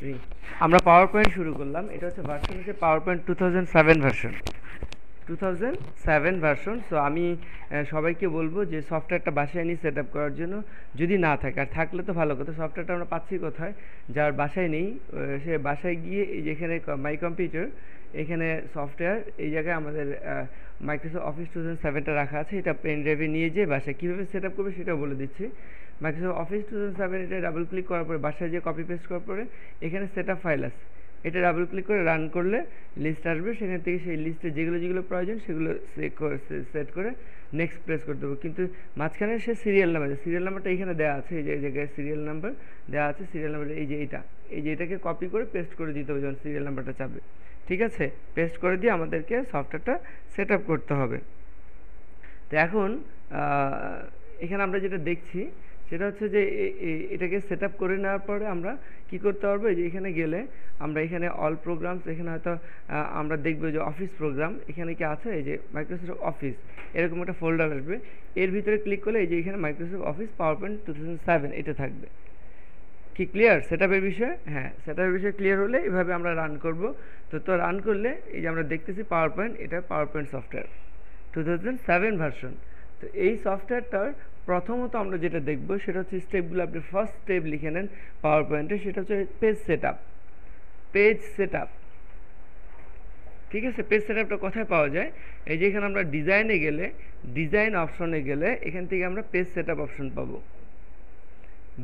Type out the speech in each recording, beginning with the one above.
জি, আমরা power point শুরু করলাম। এটা হচ্ছে ভার্সন হচ্ছে power point 2007 version. 2007 version. So আমি সবাইকে বলবো যে সফটওয়্যারটা বাসায় নিয়ে সেট আপ করার জন্য, যদি না থাকে, আর থাকলে তো ভালো কথা। সফটওয়্যারটা আমরা পাচ্ছি কোথায়? যার বাসায় নেই সে বাসায় গিয়ে এই যেখানে মাই কম্পিউটার, এখানে সফটওয়্যার, এই জায়গায় আমাদের মাইক্রোসফট অফিস 2007টা রাখা আছে। এটা পেন ড্রাইভে নিয়ে যেয়ে বাসায় কীভাবে সেট আপ করবে সেটাও বলে দিচ্ছি। মাইক্রোসফট অফিস 2007 এটা ডাবল ক্লিক করার পরে, বাসায় যে কপি পেস্ট করার পরে এখানে সেট আপ ফাইল আছে, এটা ডাবল ক্লিক করে রান করলে লিস্ট আসবে। সেখান থেকে সেই লিস্টে যেগুলো যেগুলো প্রয়োজন সেগুলো সেট করে নেক্সট প্রেস করে দেবো। কিন্তু মাঝখানে সে সিরিয়াল নাম্বার, সিরিয়াল নাম্বারটা এখানে দেওয়া আছে, এই যে এই জায়গায় সিরিয়াল নাম্বার দেওয়া আছে। সিরিয়াল নাম্বার এই যে এটাকে কপি করে পেস্ট করে দিতে হবে যখন সিরিয়াল নাম্বারটা চাবে। ঠিক আছে, পেস্ট করে দিয়ে আমাদেরকে সফটওয়্যারটা সেট আপ করতে হবে। তো এখন এখানে আমরা যেটা দেখছি সেটা হচ্ছে যে এটাকে সেট আপ করে নেওয়ার পরে আমরা কি করতে পারবো, যে এখানে গেলে আমরা এখানে অল প্রোগ্রামস, এখানে হয়তো আমরা দেখবো যে অফিস প্রোগ্রাম এখানে কি আছে, এই যে মাইক্রোসফট অফিস এরকম একটা ফোল্ডার আসবে। এর ভিতরে ক্লিক করলে এই যে এখানে মাইক্রোসফট অফিস পাওয়ার পয়েন্ট 2007 এটা থাকবে। কি ক্লিয়ার সেট আপের বিষয়ে? হ্যাঁ, সেট আপের বিষয়ে ক্লিয়ার হলে এভাবে আমরা রান করব। তো রান করলে এই যে আমরা দেখতেছি পাওয়ার পয়েন্ট, এটা পাওয়ার পয়েন্ট সফটওয়্যার 2007 ভার্সন। তো এই সফটওয়্যারটার প্রথমত আমরা যেটা দেখব সেটা হচ্ছে স্টেপগুলো। আপনি ফার্স্ট স্টেপ লিখে নেন পাওয়ার পয়েন্টে, সেটা হচ্ছে page set up. Page set up, ঠিক আছে। পেজ সেট আপটা কোথায় পাওয়া যায়? এই যে এখানে আমরা ডিজাইনে গেলে, ডিজাইন অপশনে গেলে এখান থেকে আমরা পেজ সেট আপ অপশন পাবো।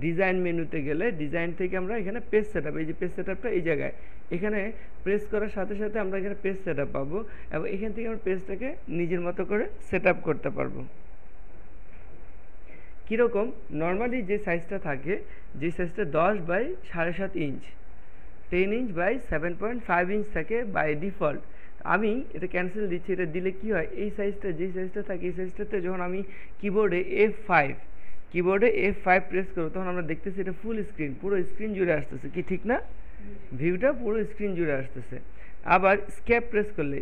ডিজাইন মেনুতে গেলে ডিজাইন থেকে আমরা এখানে পেজ সেট আপ, এই যে পেজ সেট আপটা এই জায়গায়, এখানে প্রেস করার সাথে সাথে আমরা এখানে পেজ সেট আপ পাবো এবং এখান থেকে আমরা পেজটাকে নিজের মতো করে সেট আপ করতে পারবো। কীরকম? নর্মালি যে সাইজটা থাকে, যে সাইজটা 10 by 7.5 inch, 10 inch by 7.5 inch থাকে বাই ডিফল্ট। আমি এটা ক্যান্সেল দিচ্ছি। এটা দিলে কি হয়, এই সাইজটা, যে সাইজটা থাকে এই সাইজটাতে যখন আমি কিবোর্ডে F5 প্রেস করবো তখন আমরা দেখতেছি এটা ফুল স্ক্রিন, পুরো স্ক্রিন জুড়ে আসতেছে। কি ঠিক না? ভিউটা পুরো স্ক্রিন জুড়ে আসতেছে। আবার স্কেপ প্রেস করলে,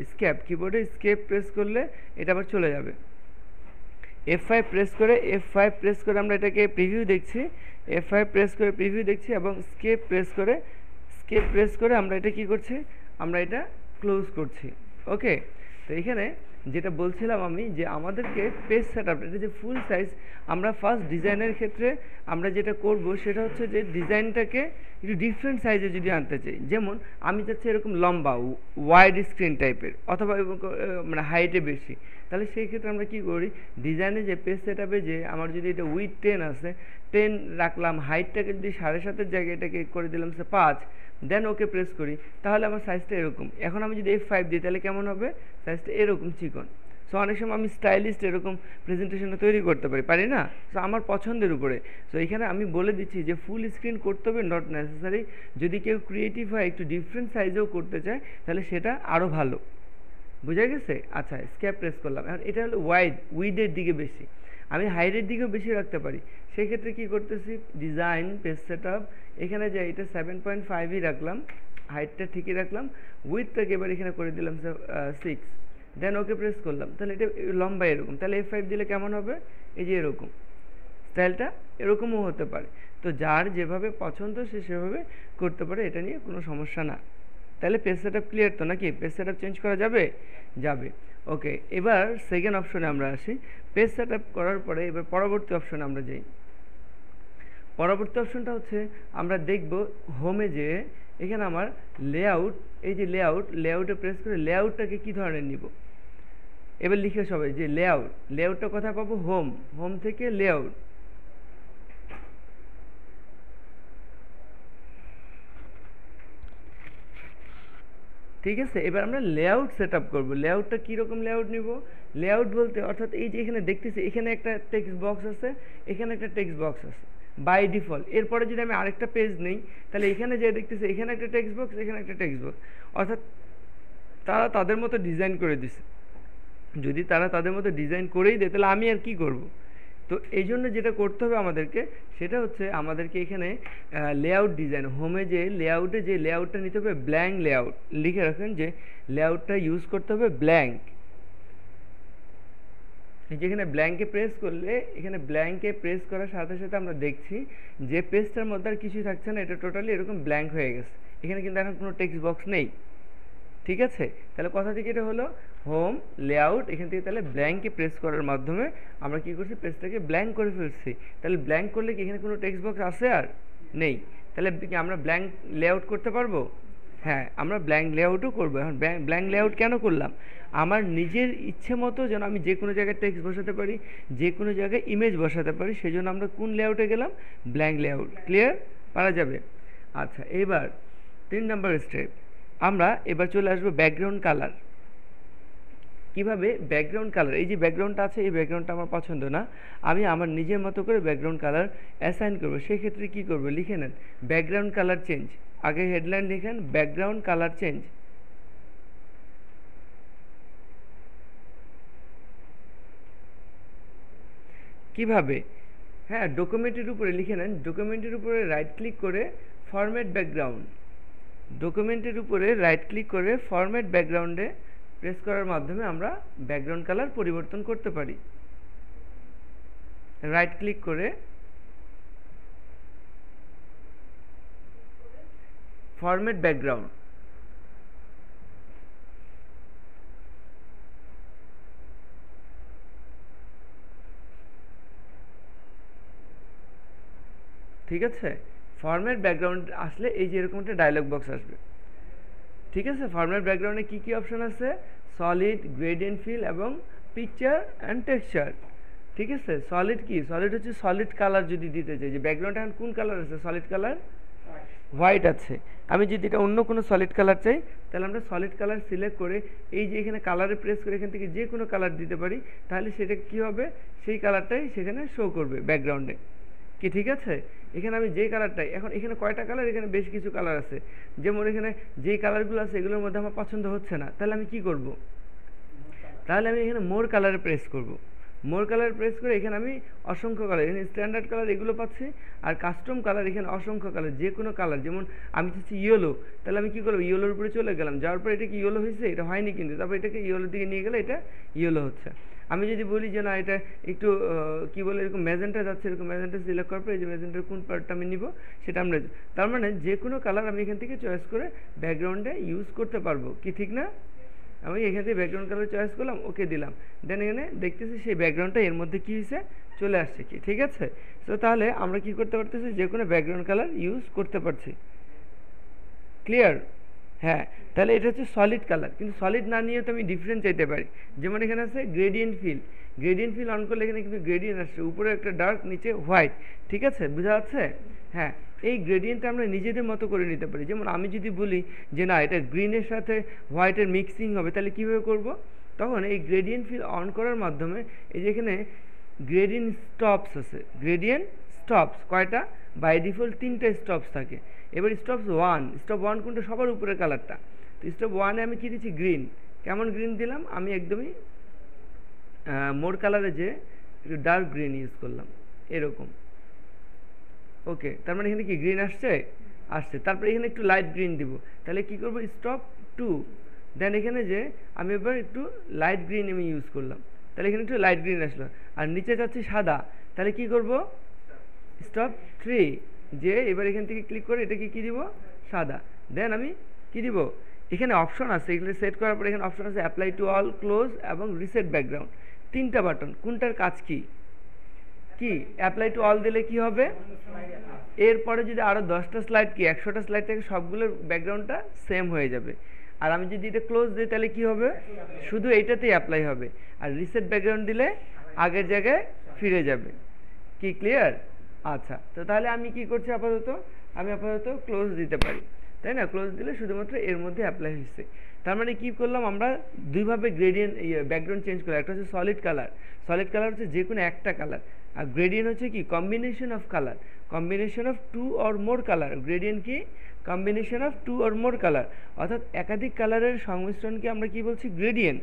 কিবোর্ডে স্কেপ প্রেস করলে এটা আবার চলে যাবে। F5 প্রেস করে আমরা এটাকে প্রিভিউ দেখছি, F5 প্রেস করে প্রিভিউ দেখছি এবং স্কেপ প্রেস করে আমরা এটা কি করছি, আমরা এটা ক্লোজ করছি। ওকে, তো এখানে যেটা বলছিলাম আমি, যে আমাদেরকে পেজ সেট আপ, এটা যে ফুল সাইজ, আমরা ফার্স্ট ডিজাইনের ক্ষেত্রে আমরা যেটা করব সেটা হচ্ছে যে ডিজাইনটাকে একটু ডিফারেন্ট সাইজে যদি আনতে চাই, যেমন আমি চাচ্ছি এরকম লম্বা ওয়াইড স্ক্রিন টাইপের, অথবা মানে হাইটে বেশি, তাহলে সেই ক্ষেত্রে আমরা কি করি, ডিজাইনে যে পেজ সেট আপে যে আমার যদি এটা উইথ 10 আছে, 10 রাখলাম, হাইটটাকে যদি 7.5-এর জায়গায় এটাকে করে দিলাম 5, দেন ওকে প্রেস করি, তাহলে আমার সাইজটা এরকম। এখন আমি যদি F5 দিই তাহলে কেমন হবে, সাইজটা এরকম চিকন। সো অনেক সময় আমি স্টাইলিস্ট এরকম প্রেজেন্টেশনটা তৈরি করতে পারি না? সো আমার পছন্দের উপরে। সো এখানে আমি বলে দিচ্ছি যে ফুল স্ক্রিন করতে হবে, নট নেসেসারি। যদি কেউ ক্রিয়েটিভ হয়, একটু ডিফারেন্ট সাইজেও করতে চায়, তাহলে সেটা আরও ভালো। বুঝা গেছে? আচ্ছা, স্কেপ প্রেস করলাম। এখন এটা হলো উইডের দিকে বেশি, আমি হাইটের দিকেও বেশি রাখতে পারি। সেই ক্ষেত্রে কী করতেছি, ডিজাইন পেজ সেট আপ, এখানে যাই, এটা 7.5ই রাখলাম, হাইটটা ঠিকই রাখলাম, উইথটাকে এবার এখানে করে দিলাম 6, দেন ওকে প্রেস করলাম, তাহলে এটা লম্বা এরকম। তাহলে F5 দিলে কেমন হবে, এই যে এরকম, স্টাইলটা এরকমও হতে পারে। তো যার যেভাবে পছন্দ সে সেভাবে করতে পারে, এটা নিয়ে কোনো সমস্যা না। তাহলে পেজ সেট আপ ক্লিয়ার তো নাকি? পেজ সেট আপ চেঞ্জ করা যাবে? যাবে। ওকে, এবার সেকেন্ড অপশনে আমরা আসি। পেজ সেট আপ করার পরে এবার পরবর্তী অপশনে আমরা যাই। পরবর্তী অপশনটা হচ্ছে আমরা দেখব হোমে যে এখানে আমার লেআউট, এই যে লেআউটে প্রেস করে লেআউটটাকে কী ধরনের নিব, এবার লিখে সবাই যে লেআউটটা কোথায় পাবো, হোম থেকে লেআউট। ঠিক আছে, এবার আমরা লেআউট সেট আপ করবো। লেআউটটা কীরকম লেআউট নিব, লেআউট বলতে অর্থাৎ এই যে এখানে দেখতেছি এখানে একটা টেক্সট বক্স আছে, এখানে একটা টেক্সট বক্স আছে বাই ডিফল্ট। এরপরে যদি আমি আরেকটা পেজ নেই, তাহলে এখানে যে দেখতেছি এখানে একটা টেক্সট বক্স, এখানে একটা টেক্সট বক্স, অর্থাৎ তারা তাদের মতো ডিজাইন করে দিছে। যদি তারা তাদের মতো ডিজাইন করেই দেয় তাহলে আমি আর কি করব? তো এই জন্য যেটা করতে হবে আমাদেরকে, সেটা হচ্ছে আমাদেরকে এখানে লেআউট ডিজাইন, হোমে যে লেআউটে যে লেআউটটা নিতে হবে ব্ল্যাঙ্ক লেআউট, লিখে রাখেন যে লেআউটটা ইউজ করতে হবে ব্ল্যাঙ্ক যেখানে ব্ল্যাঙ্কে প্রেস করলে, এখানে ব্ল্যাঙ্কে প্রেস করার সাথে সাথে আমরা দেখছি যে পেজটার মধ্যে আর কিছুই থাকছে না, এটা টোটালি এরকম ব্ল্যাঙ্ক হয়ে গেছে। এখানে কিন্তু এখন কোনো টেক্সট বক্স নেই, ঠিক আছে। তাহলে কথা থেকে এটা হলো হোম লেআউট, এখান থেকে তাহলে ব্ল্যাঙ্কে প্রেস করার মাধ্যমে আমরা কী করছি, পেজটাকে ব্ল্যাঙ্ক করে ফেলছি। তাহলে ব্ল্যাঙ্ক করলে কি এখানে কোনো টেক্সট বক্স আছে আর নেই, তাহলে কি আমরা ব্ল্যাঙ্ক লেআউট করতে পারবো? হ্যাঁ, আমরা ব্ল্যাঙ্ক লেআউটও করবো। এখন ব্ল্যাঙ্ক লেআউট কেন করলাম? আমার নিজের ইচ্ছে মতো যেন আমি যে কোনো জায়গায় টেক্সট বসাতে পারি, যে কোনো জায়গায় ইমেজ বসাতে পারি, সেই জন্য আমরা কোন লেআউটে গেলাম? Blank layout. ক্লিয়ার? পারা যাবে? আচ্ছা, এবার 3 নম্বর স্টেপ, আমরা এবার চলে আসবো ব্যাকগ্রাউন্ড কালার। কিভাবে ব্যাকগ্রাউন্ড কালার, এই যে ব্যাকগ্রাউন্ডটা আছে, এই ব্যাকগ্রাউন্ডটা আমার পছন্দ না, আমি আমার নিজের মতো করে ব্যাকগ্রাউন্ড কালার অ্যাসাইন করবো। সেই ক্ষেত্রে কী করবো? লিখে নেন ব্যাকগ্রাউন্ড কালার চেঞ্জ। আগে হেডলাইন লিখেন ব্যাকগ্রাউন্ড কালার চেঞ্জ। কিভাবে? হ্যাঁ, ডকুমেন্টের উপরে লিখে নেন, ডকুমেন্টের উপরে রাইট ক্লিক করে ফরম্যাট ব্যাকগ্রাউন্ড, ডকুমেন্টের উপরে রাইট ক্লিক করে ফরম্যাট ব্যাকগ্রাউন্ডে প্রেস করার মাধ্যমে আমরা ব্যাকগ্রাউন্ড কালার পরিবর্তন করতে পারি। রাইট ক্লিক করে ফরম্যাট ব্যাকগ্রাউন্ড, ঠিক আছে। ফরম্যাট ব্যাকগ্রাউন্ড আসলে এই যে এরকম একটা ডায়লগ বক্স আসবে, ঠিক আছে। ফরম্যাট ব্যাকগ্রাউন্ডে কী কী অপশন আছে? সলিড, গ্রেডিয়েন্ট ফিল এবং পিকচার অ্যান্ড টেক্সচার, ঠিক আছে। সলিড কি? সলিড হচ্ছে সলিড কালার যদি দিতে চাই, যে ব্যাকগ্রাউন্ডে এখন কোন কালার আছে? সলিড কালার হোয়াইট আছে। আমি যদি এটা অন্য কোনো সলিড কালার চাই, তাহলে আমরা সলিড কালার সিলেক্ট করে এই যে এখানে কালারে প্রেস করে এখান থেকে যে কোনো কালার দিতে পারি, তাহলে সেটা কী হবে? সেই কালারটাই সেখানে শো করবে ব্যাকগ্রাউন্ডে, কি ঠিক আছে। এখানে আমি যে কালারটাই, এখন এখানে কয়টা কালার? এখানে বেশ কিছু কালার আছে, যেমন এখানে যেই কালারগুলো আছে এগুলোর মধ্যে আমার পছন্দ হচ্ছে না, তাহলে আমি কি করব? তাহলে আমি এখানে মোর কালারে প্রেস করব। মোর কালার প্রেস করে এখানে আমি অসংখ্য কালার, এখানে স্ট্যান্ডার্ড কালার এগুলো পাচ্ছি, আর কাস্টম কালার এখানে অসংখ্য কালার, যে কোনো কালার। যেমন আমি চাচ্ছি ইয়েলো, তাহলে আমি কী করবো? ইয়েলোর উপরে চলে গেলাম, যাওয়ার পর এটা কি ইয়েলো হয়েছে? এটা হয়নি কিন্তু, তারপর এটাকে ইয়েলোর দিকে নিয়ে গেলে এটা ইয়েলো হচ্ছে। আমি যদি বলি যে না এটা একটু কী বলে এরকম ম্যাজেন্টা যাচ্ছে, এরকম ম্যাজেন্টা সিলেক্ট করার পর এই যে ম্যাজেন্টার কোন পার্টটা আমি নিব সেটা আমরা, তার মানে যে কোনো কালার আমি এখান থেকে চয়েস করে ব্যাকগ্রাউন্ডে ইউজ করতে পারবো, কি ঠিক না? আমি এখান থেকে ব্যাকগ্রাউন্ড কালার চয়েস করলাম, ওকে দিলাম, দেন এখানে দেখতেছি সেই ব্যাকগ্রাউন্ডটা এর মধ্যে কী হয়েছে? চলে আসছে, কি ঠিক আছে। তো তাহলে আমরা কি করতে পারতেছি? যে কোনো ব্যাকগ্রাউন্ড কালার ইউজ করতে পারছি। ক্লিয়ার? হ্যাঁ, তাহলে এটা হচ্ছে সলিড কালার, কিন্তু সলিড না নিয়ে তো আমি ডিফারেন্ট চাইতে পারি। যেমন এখানে আছে gradient fill, gradient fill on করলে এখানে কিন্তু গ্রেডিয়েন্ট আসছে, উপরে একটা ডার্ক, নিচে হোয়াইট, ঠিক আছে, বোঝা যাচ্ছে? হ্যাঁ, এই গ্রেডিয়েন্টটা আমরা নিজেদের মতো করে নিতে পারি। যেমন আমি যদি বলি যে না এটা গ্রিনের সাথে হোয়াইটের মিক্সিং হবে, তাহলে কীভাবে করব? তখন এই গ্রেডিয়েন্ট ফিল অন করার মাধ্যমে এই যে এখানে গ্রেডিয়েন্ট স্টপস আছে, গ্রেডিয়েন্ট স্টপস কয়টা? বাই ডিফল্ট 3টে স্টপস থাকে। এবার স্টপ ওয়ান কোনটা? সবার উপরের কালারটা। তো স্টপ ওয়ানে আমি কী দিচ্ছি? গ্রিন। কেমন গ্রিন দিলাম? আমি একদমই মোর কালারে যে একটু ডার্ক গ্রিন ইউজ করলাম, এরকম। ওকে, তার মানে এখানে কি গ্রিন আসছে? আসছে। তারপরে এখানে একটু লাইট গ্রিন দিব, তাহলে কি করব? স্টপ 2। দেন এখানে যে আমি এবার একটু লাইট গ্রিন আমি ইউজ করলাম, তাহলে এখানে একটু লাইট গ্রিন আসলো। আর নিচে যাচ্ছে সাদা, তাহলে কি করব? স্টপ 3। যে এবার এখান থেকে ক্লিক করে এটাকে কী দিব? সাদা। দেন আমি কি দিব? এখানে অপশন আছে, এগুলো সেট করার পরে এখানে অপশন আছে অ্যাপ্লাই টু অল, ক্লোজ এবং রিসেট ব্যাকগ্রাউন্ড, 3টা বাটন। কোনটার কাজ কি? কি অ্যাপ্লাই টু অল দিলে কি হবে? এরপরে যদি আরও 10টা স্লাইড, কি 100টা স্লাইড থেকে সবগুলোর ব্যাকগ্রাউন্ডটা সেম হয়ে যাবে। আর আমি যদি এটা ক্লোজ দিই তাহলে কি হবে? শুধু এইটাতেই অ্যাপ্লাই হবে। আর রিসেট ব্যাকগ্রাউন্ড দিলে আগের জায়গায় ফিরে যাবে। কি ক্লিয়ার? আচ্ছা, তো তাহলে আমি কি করছি? আমি আপাতত ক্লোজ দিতে পারি, তাই না? ক্লোজ দিলে শুধুমাত্র এর মধ্যে অ্যাপ্লাই হচ্ছে। তার মানে কি করলাম? আমরা দুইভাবে গ্রেডিয়েন্ট ব্যাকগ্রাউন্ড চেঞ্জ করলাম। একটা হচ্ছে সলিড কালার, সলিড কালার হচ্ছে যে কোনো একটা কালার, আর গ্রেডিয়েন্ট হচ্ছে কি? Combination of colour, combination of 2 or more colour. Gradient কি? Combination of 2 or more colour, অর্থাৎ একাধিক কালারের সংমিশ্রণকে আমরা কি বলছি? গ্রেডিয়েন্ট।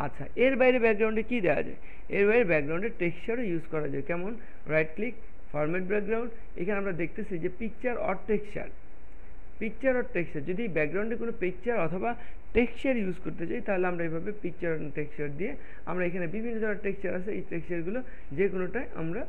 আচ্ছা, এর বাইরে ব্যাকগ্রাউন্ডে কি দেওয়া যায়? এর বাইরে ব্যাকগ্রাউন্ডে টেক্সচারও ইউজ করা যায়। কেমন? রাইট ক্লিক, ফরম্যাট ব্যাকগ্রাউন্ড, এখানে আমরা দেখতেছি যে পিকচার অর টেক্সচার, পিকচার আর টেক্সচার, যদি ব্যাকগ্রাউন্ডে কোনো পিকচার অথবা টেক্সচার ইউজ করতে চাই তাহলে আমরা এইভাবে পিকচার আর টেক্সচার দিয়ে আমরা এখানে বিভিন্ন ধরনের টেক্সচার আছে, এই টেক্সচারগুলো যে কোনোটাই আমরা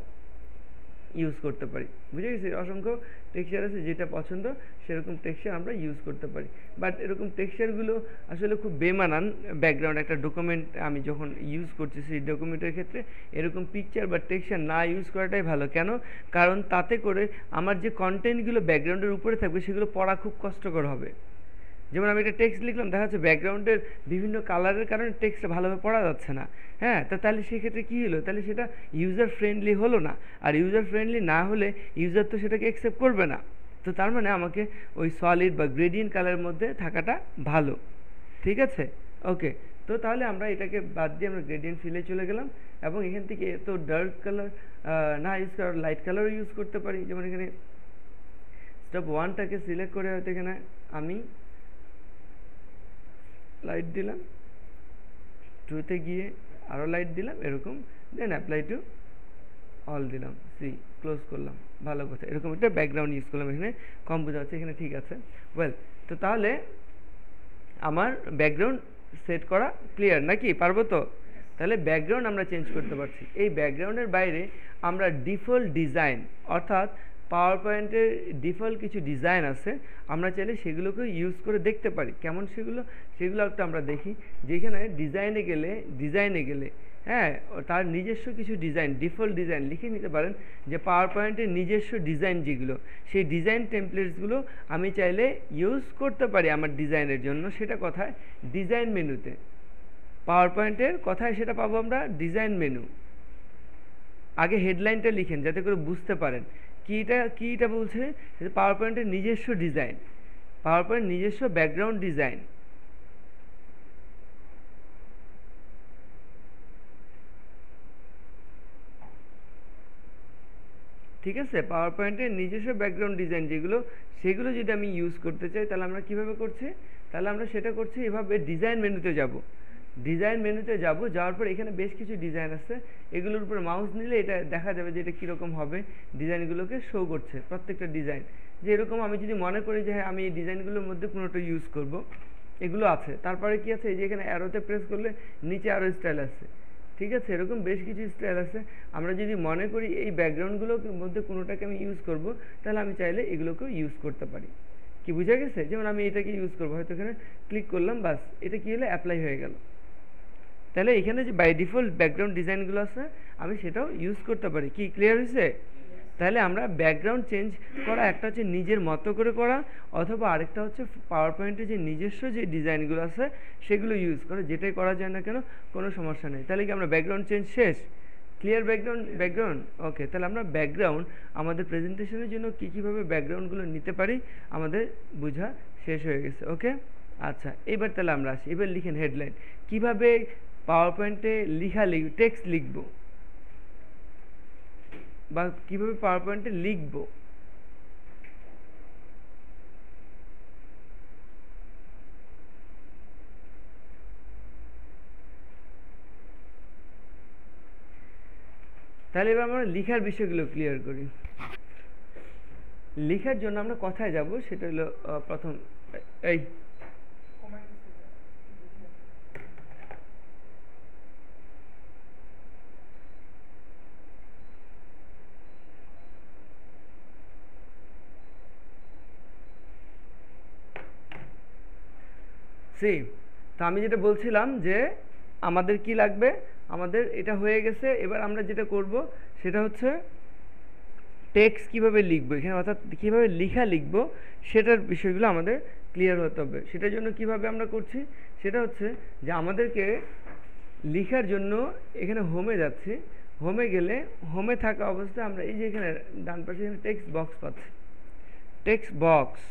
ইউজ করতে পারি। বুঝে গেছি? অসংখ্য টেক্সচার আছে, যেটা পছন্দ সেরকম টেক্সচার আমরা ইউজ করতে পারি। বাট এরকম টেক্সচারগুলো আসলে খুব বেমানান ব্যাকগ্রাউন্ড একটা ডকুমেন্ট আমি যখন ইউজ করছি সেই ডকুমেন্টের ক্ষেত্রে এরকম পিকচার বা টেক্সচার না ইউজ করাটাই ভালো। কেন? কারণ তাতে করে আমার যে কন্টেন্টগুলো ব্যাকগ্রাউন্ডের উপরে থাকবে সেগুলো পড়া খুব কষ্টকর হবে। যেমন আমি একটা টেক্সট লিখলাম, দেখা যাচ্ছে ব্যাকগ্রাউন্ডের বিভিন্ন কালারের কারণে টেক্সটটা ভালোভাবে পড়া যাচ্ছে না। হ্যাঁ, তাহলে সেক্ষেত্রে কী হলো? তাহলে সেটা ইউজার ফ্রেন্ডলি হলো না, আর ইউজার ফ্রেন্ডলি না হলে ইউজার তো সেটাকে অ্যাকসেপ্ট করবে না। তো তার মানে আমাকে ওই সলিড বা গ্রেডিয়েন্ট কালারের মধ্যে থাকাটা ভালো। ঠিক আছে? ওকে, তো তাহলে আমরা এটাকে বাদ দিয়ে আমরা গ্রেডিয়েন্ট ফিলে চলে গেলাম, এবং এখান থেকে তো ডার্ক কালার না ইউজ করার লাইট কালারও ইউজ করতে পারি। যেমন এখানে স্টেপ 1টাকে সিলেক্ট করে হয়তো এখানে আমি লাইট দিলাম, 2তে গিয়ে আরও লাইট দিলাম, এরকম, দেন অ্যাপ্লাই টু অল দিলাম, ক্লোজ করলাম। ভালো কথা, এরকম একটা ব্যাকগ্রাউন্ড ইউজ করলাম। এখানে কম বোঝা হচ্ছে, এখানে ঠিক আছে। ওয়েল, তো তাহলে আমার ব্যাকগ্রাউন্ড সেট করা ক্লিয়ার নাকি? পারবো তো? তাহলে ব্যাকগ্রাউন্ড আমরা চেঞ্জ করতে পারছি। এই ব্যাকগ্রাউন্ডের বাইরে আমরা ডিফল্ট ডিজাইন, অর্থাৎ পাওয়ার পয়েন্টের ডিফল্ট কিছু ডিজাইন আছে, আমরা চাইলে সেগুলোকে ইউজ করে দেখতে পারি। কেমন সেগুলো? সেগুলো একটা আমরা দেখি, যেখানে ডিজাইনে গেলে হ্যাঁ, তার নিজস্ব কিছু ডিজাইন, ডিফল্ট ডিজাইন লিখে নিতে পারেন যে পাওয়ার পয়েন্টের নিজস্ব ডিজাইন যেগুলো, সেই ডিজাইন টেমপ্লেটসগুলো আমি চাইলে ইউজ করতে পারি আমার ডিজাইনের জন্য। সেটা কোথায়? ডিজাইন মেনুতে। পাওয়ার পয়েন্টের কোথায় সেটা পাবো আমরা? Design menu. আগে হেডলাইনটা লিখেন যাতে করে বুঝতে পারেন কিটা বলছে। পাওয়ার পয়েন্টের নিজস্ব ডিজাইন, পাওয়ার পয়েন্ট নিজস্ব ব্যাকগ্রাউন্ড ডিজাইন। ঠিক আছে? পাওয়ার পয়েন্টের নিজস্ব ব্যাকগ্রাউন্ড ডিজাইন যেগুলো, সেগুলো যদি আমি ইউজ করতে চাই তাহলে আমরা কিভাবে করছি? তাহলে আমরা সেটা করছি এভাবে, ডিজাইন মেনুতে যাব। ডিজাইন মেনুতে যাওয়ার পর এখানে বেশ কিছু ডিজাইন আছে, এগুলোর উপর মাউস নিলে এটা দেখা যাবে যে এটা কীরকম হবে। ডিজাইনগুলোকে শো করছে প্রত্যেকটা ডিজাইন, যে এরকম আমি যদি মনে করি যে হ্যাঁ আমি এই ডিজাইনগুলোর মধ্যে কোনোটা ইউজ করব, এগুলো আছে। তারপরে কি আছে? এই যে এখানে অ্যারোতে প্রেস করলে নিচে আরও স্টাইল আছে। ঠিক আছে? এরকম বেশ কিছু স্টাইল আছে। আমরা যদি মনে করি এই ব্যাকগ্রাউন্ডগুলোর মধ্যে কোনোটাকে আমি ইউজ করব, তাহলে আমি চাইলে এগুলোকেও ইউজ করতে পারি। কি বুঝা গেছে? যেমন আমি এটাকে ইউজ করবো, হয়তো এখানে ক্লিক করলাম, বাস এটা কি হলো? অ্যাপ্লাই হয়ে গেল। তাহলে এখানে যে বাই ডিফল্ট ব্যাকগ্রাউন্ড ডিজাইনগুলো আছে আমি সেটাও ইউজ করতে পারি। কি ক্লিয়ার হয়েছে? তাহলে আমরা ব্যাকগ্রাউন্ড চেঞ্জ করা, একটা হচ্ছে নিজের মতো করে করা, অথবা আরেকটা হচ্ছে পাওয়ার পয়েন্টে যে নিজস্ব যে ডিজাইনগুলো আছে সেগুলো ইউজ করা। যেটাই করা যায় না কেন, কোনো সমস্যা নেই। তাহলে কি আমরা ব্যাকগ্রাউন্ড চেঞ্জ শেষ? ক্লিয়ার? ব্যাকগ্রাউন্ড ওকে। তাহলে আমরা ব্যাকগ্রাউন্ড আমাদের প্রেজেন্টেশনের জন্য কীভাবে ব্যাকগ্রাউন্ডগুলো নিতে পারি আমাদের বোঝা শেষ হয়ে গেছে। ওকে, আচ্ছা, এবার তাহলে আমরা আসি। এবার লিখেন হেডলাইন। কিভাবে পাওয়ার পয়েন্টে টেক্সট লিখব, বা কিভাবে পাওয়ার পয়েন্টে লিখব। তাহলে এবার আমরা লেখার বিষয়গুলো ক্লিয়ার করি। লেখার জন্য আমরা কোথায় যাব? সেটা হলো প্রথম এই তো আমি যেটা বলছিলাম যে আমাদের কি লাগবে, আমাদের এটা হয়ে গেছে। এবার আমরা যেটা করব সেটা হচ্ছে টেক্সট কিভাবে লিখবো এখানে, অর্থাৎ কীভাবে লিখব সেটার বিষয়গুলো আমাদের ক্লিয়ার হতে হবে। সেটার জন্য কিভাবে আমরা করছি সেটা হচ্ছে যে আমাদেরকে লেখার জন্য এখানে হোমে যাচ্ছি। হোমে গেলে হোমে থাকা অবস্থায় আমরা এই যে এখানে ডান পাশে এখানে টেক্সট বক্স পাচ্ছি। টেক্সট বক্স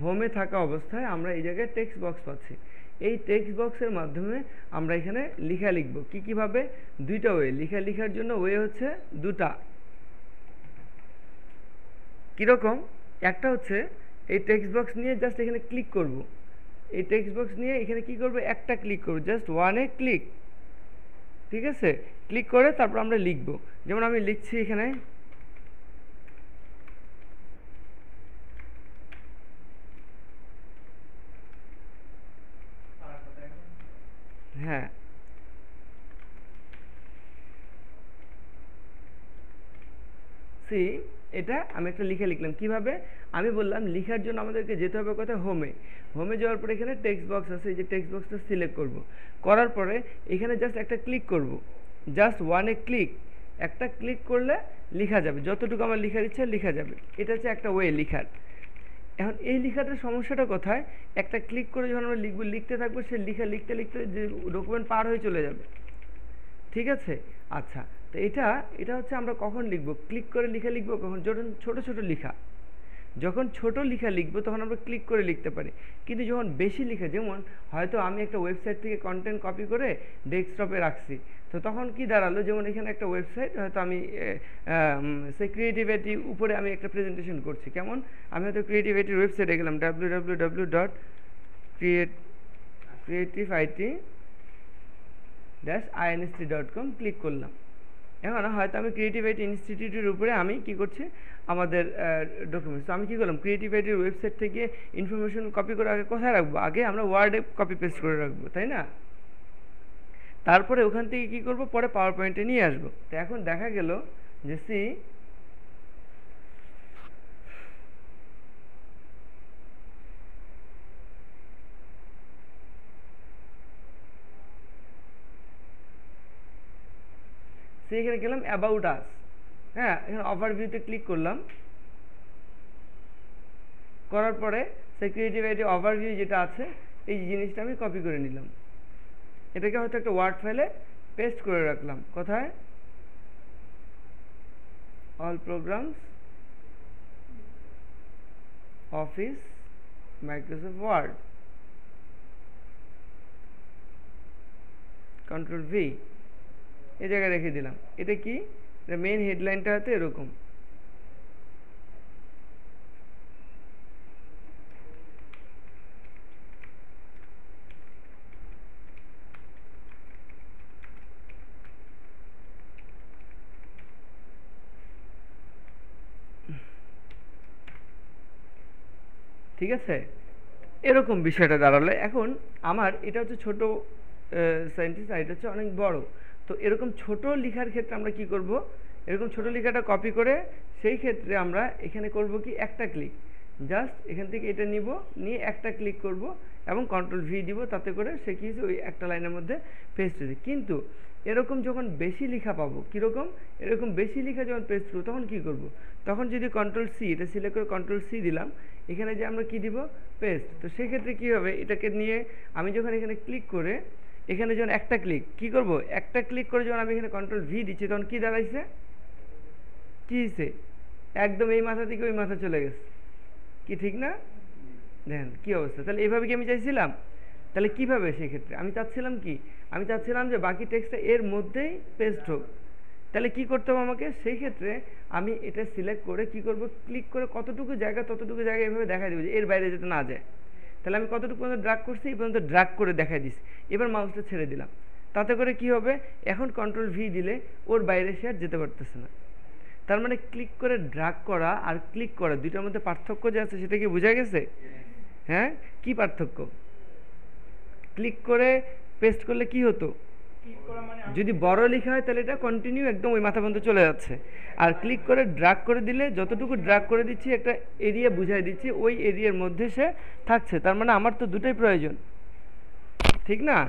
হোমে থাকা অবস্থায় আমরা এই জায়গায় টেক্সট বক্স পাচ্ছি। এই টেক্সট বক্সের মাধ্যমে আমরা এখানে লেখা লিখব। কীভাবে? দুইটা ওয়ে। লেখার জন্য ওয়ে হচ্ছে দুটা। কীরকম? একটা হচ্ছে এই টেক্সট বক্স নিয়ে জাস্ট এখানে ক্লিক করব। এই টেক্সট বক্স নিয়ে এখানে কি করব? একটা ক্লিক করব, জাস্ট ওয়ানে ক্লিক। ঠিক আছে? ক্লিক করে তারপর আমরা লিখব। যেমন আমি লিখছি এখানে সি এটা আমি একটা লিখলাম কিভাবে, আমি বললাম লিখার জন্য আমাদেরকে যেতে হবে কোথায়, হোমে যাওয়ার পরে এখানে টেক্সট বক্স আছে, এই যে টেক্সট বক্সটা সিলেক্ট করব, করার পরে এখানে জাস্ট একটা ক্লিক করব, জাস্ট ওয়ানে ক্লিক, একটা ক্লিক করলে লেখা যাবে, যতটুকু আমার লেখার ইচ্ছা লেখা যাবে। এটা হচ্ছে একটা ওয়ে লেখার। এখন এই লেখাটার সমস্যাটা কোথায়, একটা ক্লিক করে যখন আমরা লিখবো, লিখতে থাকবো, সে লিখতে যে ডকুমেন্ট পার হয়ে চলে যাবে, ঠিক আছে। আচ্ছা, তো এটা হচ্ছে আমরা কখন লিখবো, ক্লিক করে লিখবো কখন, যখন ছোট লেখা, যখন ছোট লেখা লিখবো তখন আমরা ক্লিক করে লিখতে পারি। কিন্তু যখন বেশি লেখা, যেমন হয়তো আমি একটা ওয়েবসাইট থেকে কন্টেন্ট কপি করে ডেস্কটপে রাখছি, তো তখন কি দাঁড়ালো, যেমন এখানে একটা ওয়েবসাইট, হয়তো আমি সেই ক্রিয়েটিভিটি উপরে আমি একটা প্রেজেন্টেশন করছি, কেমন, আমি হয়তো ক্রিয়েটিভিটির ওয়েবসাইটে গেলাম www.creativity-inst.com ক্লিক করলাম। এখন হয়তো আমি ক্রিয়েটিভিটি ইনস্টিটিউটের উপরে আমি কি করছি, আমাদের ডকুমেন্টস, তো আমি কী করলাম, ক্রিয়েটিভিটির ওয়েবসাইট থেকে ইনফরমেশন কপি করে আগে কোথায় রাখবো, আগে আমরা ওয়ার্ডে কপি পেস্ট করে রাখবো, তাই না, তারপরে ওখান থেকে কি করব, পরে পাওয়ার পয়েন্টে নিয়ে আসবো। তো এখন দেখা গেল যে এখানে গেলাম অ্যাবাউট আস, হ্যাঁ, এখানে ওভারভিউতে ক্লিক করলাম, করার পরে সেই ক্রিয়েটিভিটি ওভারভিউ যেটা আছে এই জিনিসটা আমি কপি করে নিলাম, এটাকে হয়তো একটা ওয়ার্ড ফাইলে পেস্ট করে রাখলাম, কোথায়, all programs, office, Microsoft Word, control V, এই জায়গায় রেখে দিলাম। এটা কি, মেইন হেডলাইনটা হয়তো এরকম, ঠিক আছে, এরকম বিষয়টা দাঁড়ালে। এখন আমার এটা হচ্ছে ছোট সায়েন্টিস্ট, আর এটা হচ্ছে অনেক বড়, তো এরকম ছোট লেখার ক্ষেত্রে আমরা কি করব, এরকম ছোট লেখাটা কপি করে সেই ক্ষেত্রে আমরা এখানে করব কি, একটা ক্লিক, জাস্ট এখান থেকে এটা নিয়ে একটা ক্লিক করব এবং কন্ট্রোল ভি দিব, তাতে করে সে কি ওই একটা লাইনের মধ্যে পেস্ট হয়েছে। কিন্তু এরকম যখন বেশি লেখা পাবো, কীরকম, এরকম বেশি লেখা যখন পেস্ট করবো তখন কি করব, তখন যদি কন্ট্রোল সি, এটা সিলেক্ট করে কন্ট্রোল সি দিলাম, এখানে যে আমরা কি দিব, পেস্ট, তো সেক্ষেত্রে কী হবে, এটাকে নিয়ে আমি যখন এখানে ক্লিক করে, এখানে যখন একটা ক্লিক কি করব, একটা ক্লিক করে যখন আমি এখানে কন্ট্রোল ভি দিচ্ছি, তখন কি দাঁড়াইছে, কি হয়েছে, একদম এই মাথা থেকে ওই মাথা চলে গেছে, কি ঠিক না, দেখেন কি অবস্থা। তাহলে এইভাবে কি আমি চাইছিলাম, তাহলে কিভাবে, সেক্ষেত্রে আমি চাচ্ছিলাম কি, আমি চাচ্ছিলাম যে বাকি টেক্সটটা এর মধ্যেই পেস্ট হোক, তাহলে কি করতে হবে আমাকে, সেই ক্ষেত্রে আমি এটা সিলেক্ট করে কি করব, ক্লিক করে কতটুকু জায়গা ততটুকু জায়গা এভাবে দেখাই দেবো যে এর বাইরে যেতে না যায়। তাহলে আমি কতটুকু পর্যন্ত ড্রাগ করছি, এই পর্যন্ত ড্রাগ করে দেখাই দিচ্ছি, এবার মাউসটা ছেড়ে দিলাম, তাতে করে কি হবে, এখন কন্ট্রোল ভি দিলে ওর বাইরে সে আর যেতে পারতেছে না। তার মানে ক্লিক করে ড্রাগ করা আর ক্লিক করা দুইটার মধ্যে পার্থক্য যে আছে সেটা কি বোঝা গেছে, হ্যাঁ, কি পার্থক্য, ক্লিক করে পেস্ট করলে কি হতো, যদি বড় লেখা হয় তাহলে এটা কন্টিনিউ একদম ওই মাথা পর্যন্ত চলে যাচ্ছে, আর ক্লিক করে ড্রাগ করে দিলে যতটুকু ড্রাগ করে দিচ্ছি একটা এরিয়া বুঝাই দিচ্ছি, ওই এরিয়ার মধ্যে সে থাকছে। তার মানে আমার তো দুটোই প্রয়োজন, ঠিক না,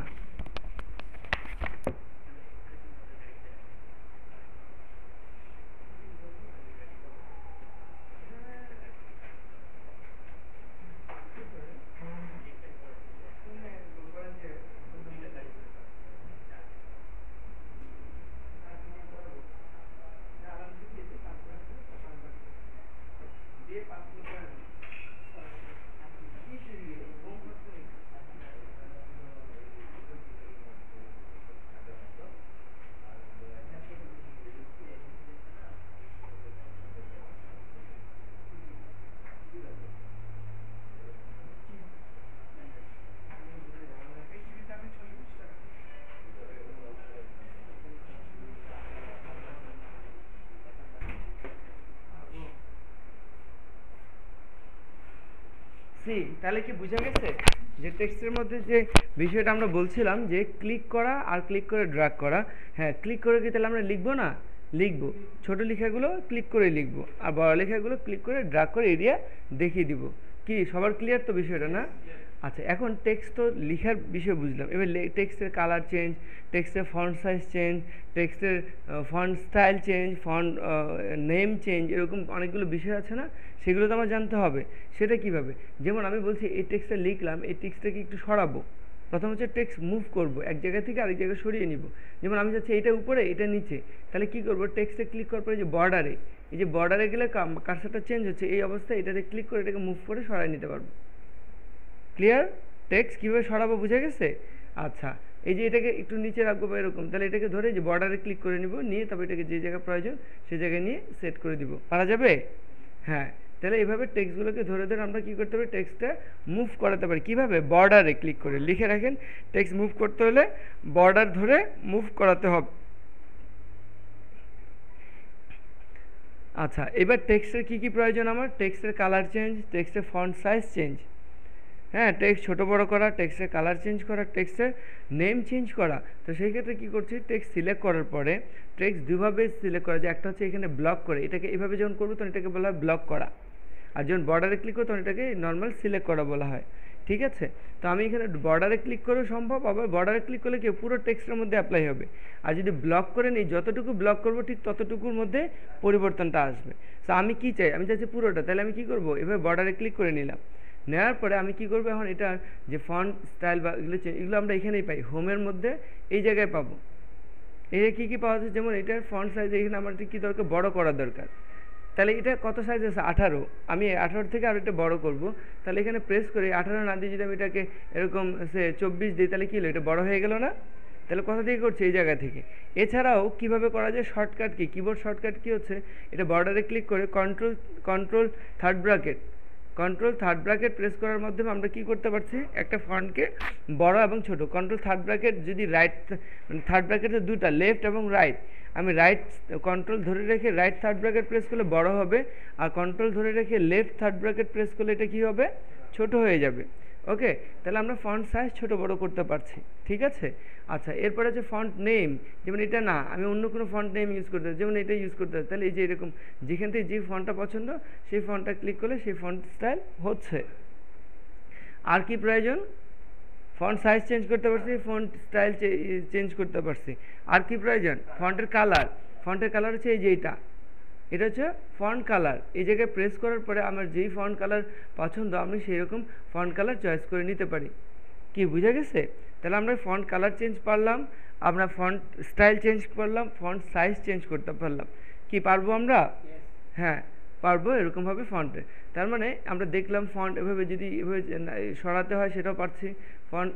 তাহলে কি বুঝা গেছে যে টেক্সটের মধ্যে যে বিষয়টা আমরা বলছিলাম যে ক্লিক করা আর ক্লিক করে ড্র্যাগ করা, হ্যাঁ, ক্লিক করে কি তাহলে আমরা লিখবো না, লিখবো, ছোট লেখাগুলো ক্লিক করে লিখবো, আর বড় লেখাগুলো ক্লিক করে ড্রাগ করে এরিয়া দেখিয়ে দিব। কি সবার ক্লিয়ার তো বিষয়টা না? আচ্ছা, এখন টেক্সট তো লেখার বিষয় বুঝলাম, এবার টেক্সটের কালার চেঞ্জ, টেক্সটের ফন্ট সাইজ চেঞ্জ, টেক্সটের font style change, font name change, এরকম অনেকগুলো বিষয় আছে না, সেগুলো তো আমার জানতে হবে। সেটা কিভাবে? যেমন আমি বলছি এই টেক্সটটা লিখলাম, এই টেক্সটটাকে একটু সরাবো। প্রথম হচ্ছে টেক্সট মুভ করব, এক জায়গা থেকে আরেক জায়গায় সরিয়ে নিব। যেমন আমি চাচ্ছি এটা উপরে এটা নিচে, তাহলে কি করব, টেক্সটে ক্লিক করার পরে যে বর্ডারে, এই যে বর্ডারে গেলে কার্সারটা চেঞ্জ হচ্ছে, এই অবস্থায় এটাতে ক্লিক করে এটাকে মুভ করে সরাই নিতে পারবো। ক্লিয়ার? টেক্সট কীভাবে সরাবো বুঝে গেছে? আচ্ছা, এই যে এটাকে একটু নিচে রাখবো বা এরকম, তাহলে এটাকে ধরে যে বর্ডারে ক্লিক করে নিব, নিয়ে তবে এটাকে যে জায়গায় প্রয়োজন সেই জায়গায় নিয়ে সেট করে দিব। পারা যাবে? হ্যাঁ। তাহলে এইভাবে টেক্সটগুলোকে ধরে ধরে আমরা কী করতে পারি, টেক্সটটা মুভ করাতে পারি। কীভাবে? বর্ডারে ক্লিক করে। লিখে রাখেন, টেক্সট মুভ করতে হলে বর্ডার ধরে মুভ করাতে হবে। আচ্ছা, এবার টেক্সটের কী কী প্রয়োজন আমার? টেক্সটের কালার চেঞ্জ, টেক্সটের ফন্ট সাইজ চেঞ্জ, হ্যাঁ, টেক্সট ছোটো বড়ো করা, টেক্সটের কালার চেঞ্জ করা, টেক্সটের নেম চেঞ্জ করা। তো সেই ক্ষেত্রে কী করছি, টেক্সট সিলেক্ট করার পরে টেক্সট দুভাবে সিলেক্ট করা যায়। একটা হচ্ছে এখানে ব্লক করে, এটাকে এভাবে যখন করবো তখন এটাকে বলা হয় ব্লক করা, আর যখন বর্ডারে ক্লিক করবো তখন এটাকে নর্মাল সিলেক্ট করা বলা হয়। ঠিক আছে? তো আমি এখানে বর্ডারে ক্লিক করেও সম্ভব, আবার বর্ডারে ক্লিক করলে কি পুরো টেক্সটের মধ্যে অ্যাপ্লাই হবে। আর যদি ব্লক করে নিই, যতটুকু ব্লক করবো ঠিক ততটুকুর মধ্যে পরিবর্তনটা আসবে। তো আমি কি চাই, আমি চাইছি পুরোটা, তাহলে আমি কি করবো, এভাবে বর্ডারে ক্লিক করে নিলাম। নেওয়ার পরে আমি কি করবো, এখন এটা যে ফন্ট স্টাইল বা এগুলো আমরা এখানেই পাই, হোমের মধ্যে এই জায়গায় পাবো। এটা কী কী পাওয়া যাচ্ছে, যেমন এটার ফন্ট সাইজ এখানে আমার কী দরকার, বড় করা দরকার। তাহলে এটা কত সাইজ আছে, 18, আমি 18 থেকে আর এটা বড় করব। তাহলে এখানে প্রেস করে 18 না দিয়ে যদি আমি এটাকে এরকম সে 24 দিই, তাহলে কী হলো, এটা বড় হয়ে গেল না? তাহলে কোথা থেকে করছে, এই জায়গা থেকে। এছাড়াও কিভাবে করা যায়, শর্টকাট কি, কিবোর্ড শর্টকাট কী হচ্ছে, এটা বর্ডারে ক্লিক করে কন্ট্রোল থার্ড ব্র্যাকেট প্রেস করার মাধ্যমে আমরা কি করতে পারছি, একটা ফন্টকে বড় এবং ছোট। কন্ট্রোল থার্ড ব্র্যাকেট যদি রাইট, মানে থার্ড ব্র্যাকেটের দুটা, লেফট এবং রাইট, আমি রাইট কন্ট্রোল ধরে রেখে রাইট থার্ড ব্র্যাকেট প্রেস করলে বড় হবে, আর কন্ট্রোল ধরে রেখে লেফট থার্ড ব্র্যাকেট প্রেস করলে এটা কী হবে, ছোট হয়ে যাবে। ওকে, তাহলে আমরা ফন্ট সাইজ ছোট বড় করতে পারছি। ঠিক আছে? আচ্ছা, এরপরে হচ্ছে ফন্ট নেম। যেমন এটা না, আমি অন্য কোনো ফন্ট নেম ইউজ করতে পারি, যেমন এটা ইউজ করতে পারি। তাহলে এই যে এরকম যেখান থেকে যে ফন্টটা পছন্দ সেই ফন্টটা ক্লিক করলে সেই ফন্ট স্টাইল হচ্ছে। আর কি প্রয়োজন, ফন্ট সাইজ চেঞ্জ করতে পারছি, ফন্ট স্টাইল চেঞ্জ করতে পারছি। আর কি প্রয়োজন, ফন্টের কালার হচ্ছে এই যে এটা হচ্ছে ফন্ট কালার। এই জায়গায় প্রেস করার পরে আমার যেই ফন্ট কালার পছন্দ আমি সেই রকম ফন্ট কালার চয়েস করে নিতে পারি। কি বুঝে গেছে? তাহলে আমরা ফন্ট কালার চেঞ্জ পারলাম, আমরা ফন্ট স্টাইল চেঞ্জ করলাম, ফন্ট সাইজ চেঞ্জ করতে পারলাম। কি পারবো আমরা? হ্যাঁ পারবো, এরকমভাবে ফন্টে। তার মানে আমরা দেখলাম ফন্ট এভাবে যদি এভাবে সরাতে হয় সেটাও পারছি। ফন্ট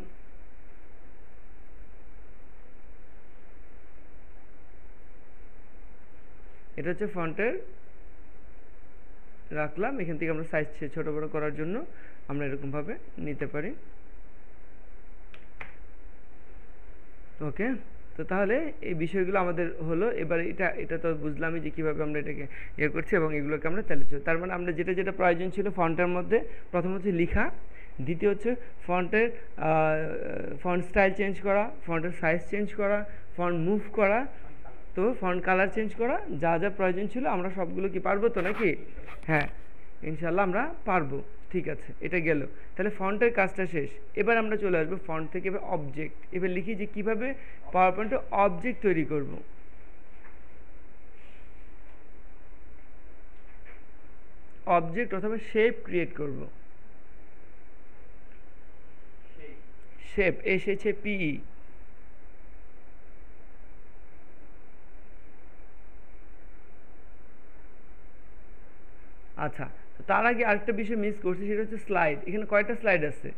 এটা হচ্ছে ফন্টের রাখলাম, এখান থেকে আমরা সাইজ ছোটো বড়ো করার জন্য আমরা এরকমভাবে নিতে পারি। ওকে, তো তাহলে এই বিষয়গুলো আমাদের হলো। এবার এটা তো বুঝলামই যে কীভাবে আমরা এটাকে ইয়ে করছি এবং এগুলোকে আমরা চালিয়েছি। তার মানে আমরা যেটা প্রয়োজন ছিল ফন্টের মধ্যে, প্রথম হচ্ছে লেখা, দ্বিতীয় হচ্ছে ফন্ট স্টাইল চেঞ্জ করা, ফন্টের সাইজ চেঞ্জ করা, ফন্ট মুভ করা, তো ফন্ট কালার চেঞ্জ করা, যা যা প্রয়োজন ছিল আমরা সবগুলো কি পারবো তো নাকি? হ্যাঁ, ইনশাল্লাহ আমরা পারবো। ঠিক আছে, এটা গেল। তাহলে ফন্টের কাজটা শেষ। এবার আমরা চলে আসবো ফন্ট থেকে এবার অবজেক্ট। এবার লিখি যে কীভাবে পাওয়ার পয়েন্টে অবজেক্ট তৈরি করব। অবজেক্ট অথবা শেপ ক্রিয়েট করব। শেপ এসেছে পিই। আচ্ছা, তো তার আগে আরেকটা বিষয় মিস করছি, সেটা হচ্ছে স্লাইড। এখানে কয়টা স্লাইড আছে?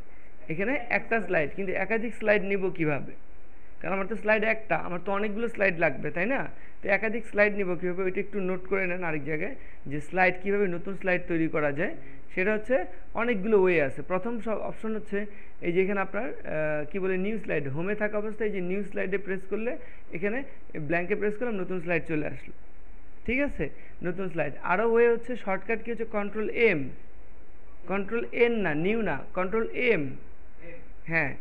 এখানে একটা স্লাইড, কিন্তু একাধিক স্লাইড নিব কিভাবে? কারণ আমার তো স্লাইড একটা, আমার তো অনেকগুলো স্লাইড লাগবে, তাই না? তো একাধিক স্লাইড নিব কীভাবে, ওইটা একটু নোট করে নেন আরেক জায়গায়, যে স্লাইড কীভাবে নতুন স্লাইড তৈরি করা যায়। সেটা হচ্ছে অনেকগুলো ওয়ে আছে। প্রথম সব অপশন হচ্ছে এই যে এখানে আপনার কি বলে, নিউ স্লাইড। হোমে থাকা অবস্থায় যে নিউ স্লাইডে প্রেস করলে, এখানে ব্ল্যাঙ্কে প্রেস করলাম, নতুন স্লাইড চলে আসলো। ঠিক আছে, নতুন স্লাইড। আরও ওয়ে হচ্ছে শর্টকাট কি হচ্ছে, কন্ট্রোল এন না, নিউ না, কন্ট্রোল এম। হ্যাঁ,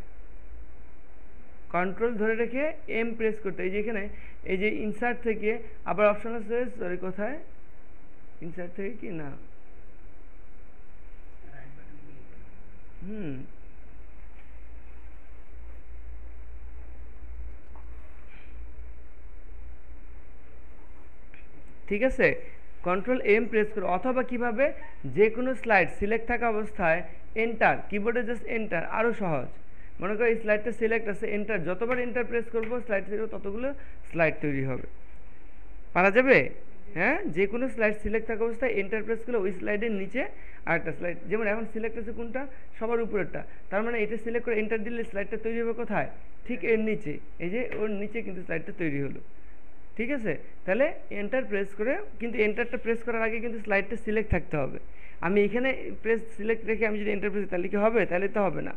কন্ট্রোল ধরে রেখে এম প্রেস করতে, এই যে এখানে এই যে ইনসার্ট থেকে আবার অপশন আছে, সরি কোথায়, ইনসার্ট থেকে কি না, ঠিক আছে, কন্ট্রোল এম প্রেস করো, অথবা কিভাবে যে কোনো স্লাইড সিলেক্ট থাকা অবস্থায় এন্টার, কিবোর্ডে জাস্ট এন্টার, আরও সহজ। মনে করো এই স্লাইডটা সিলেক্ট আছে, এন্টার, যতবার এন্টার প্রেস করবো স্লাইড থেকে ততগুলো স্লাইড তৈরি হবে। পারা যাবে? হ্যাঁ, যে কোনো স্লাইড সিলেক্ট থাকা অবস্থায় এন্টার প্রেস করলে ওই স্লাইডের নিচে আরেকটা স্লাইড, যেমন এখন সিলেক্ট আছে কোনটা, সবার উপরেরটা, তার মানে এটা সিলেক্ট করে এন্টার দিলে স্লাইডটা তৈরি হবে কোথায়, ঠিক এর নিচে, এই যে ওর নিচে কিন্তু স্লাইডটা তৈরি হলো। ঠিক আছে, তাহলে এন্টার প্রেস করে, কিন্তু এন্টারটা প্রেস করার আগে কিন্তু স্লাইডটা সিলেক্ট থাকতে হবে। আমি এখানে প্রেস সিলেক্ট রেখে আমি যদি এন্টার প্রেস, তাহলে কি হবে, তাহলে তো হবে না।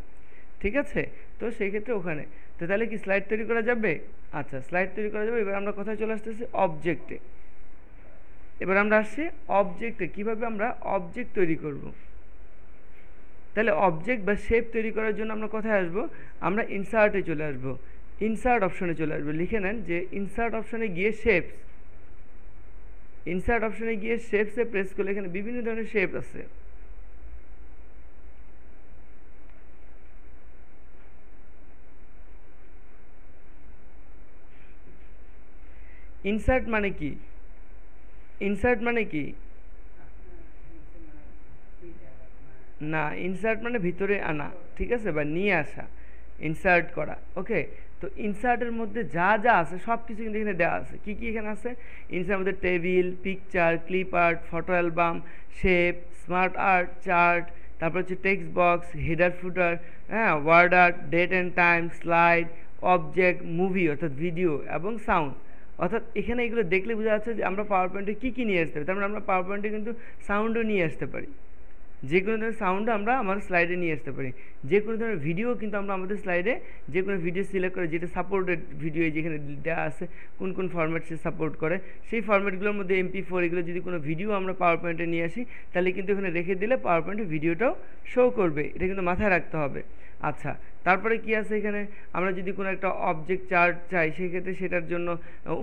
ঠিক আছে, তো সেই ক্ষেত্রে ওখানে তো তাহলে কি স্লাইড তৈরি করা যাবে? আচ্ছা, স্লাইড তৈরি করা যাবে। এবার আমরা কোথায় চলে আসতেছি, অবজেক্টে। এবার আমরা আসছি অবজেক্টে, কিভাবে আমরা অবজেক্ট তৈরি করব। তাহলে অবজেক্ট বা শেপ তৈরি করার জন্য আমরা কোথায় আসবো, আমরা ইনসার্টে চলে আসবো, ইনসার্ট অপশনে চলে আসবে। লিখে নেন যে ইনসার্ট অপশনে গিয়ে শেপস, ইনসার্ট অপশনে গিয়ে শেপসে প্রেস করলে এখানে বিভিন্ন ধরনের শেপ আছে। ইনসার্ট মানে কি, ইনসার্ট মানে কি, না ইনসার্ট মানে ভিতরে আনা, ঠিক আছে, বা নিয়ে আসা, ইনসার্ট করা। ওকে, তো ইনসার্টের মধ্যে যা যা আছে সব কিছু কিন্তু এখানে দেওয়া আছে। কী কী এখানে আছে, ইনসার্টের মধ্যে table, picture, clip art, photo album, shape, smart art, chart, তারপর হচ্ছে টেক্সট বক্স, হেডার ফুটার, হ্যাঁ, word art, date and time, slide, object, movie অর্থাৎ ভিডিও এবং সাউন্ড। অর্থাৎ এখানে এগুলো দেখলে বোঝা যাচ্ছে যে আমরা পাওয়ার পয়েন্টে কী কী নিয়ে আসতে পারি। তার মানে আমরা পাওয়ার পয়েন্টে কিন্তু সাউন্ডও নিয়ে আসতে পারি, যে কোনো ধরনের সাউন্ড আমরা আমার স্লাইডে নিয়ে আসতে পারি, যে কোনো ধরনের ভিডিও কিন্তু আমরা আমাদের স্লাইডে যে কোনো ভিডিও সিলেক্ট করে, যেটা সাপোর্টেড ভিডিও যেখানে দেওয়া আছে কোন কোন ফরম্যাট সে সাপোর্ট করে, সেই ফরম্যাটগুলোর মধ্যে MP4 এগুলো যদি কোনো ভিডিও আমরা পাওয়ার পয়েন্টে নিয়ে আসি, তাহলে কিন্তু এখানে রেখে দিলে পাওয়ার পয়েন্টে ভিডিওটাও শো করবে, এটা কিন্তু মাথায় রাখতে হবে। আচ্ছা, তারপরে কি আছে এখানে, আমরা যদি কোনো একটা অবজেক্ট চার্ট চাই, সেক্ষেত্রে সেটার জন্য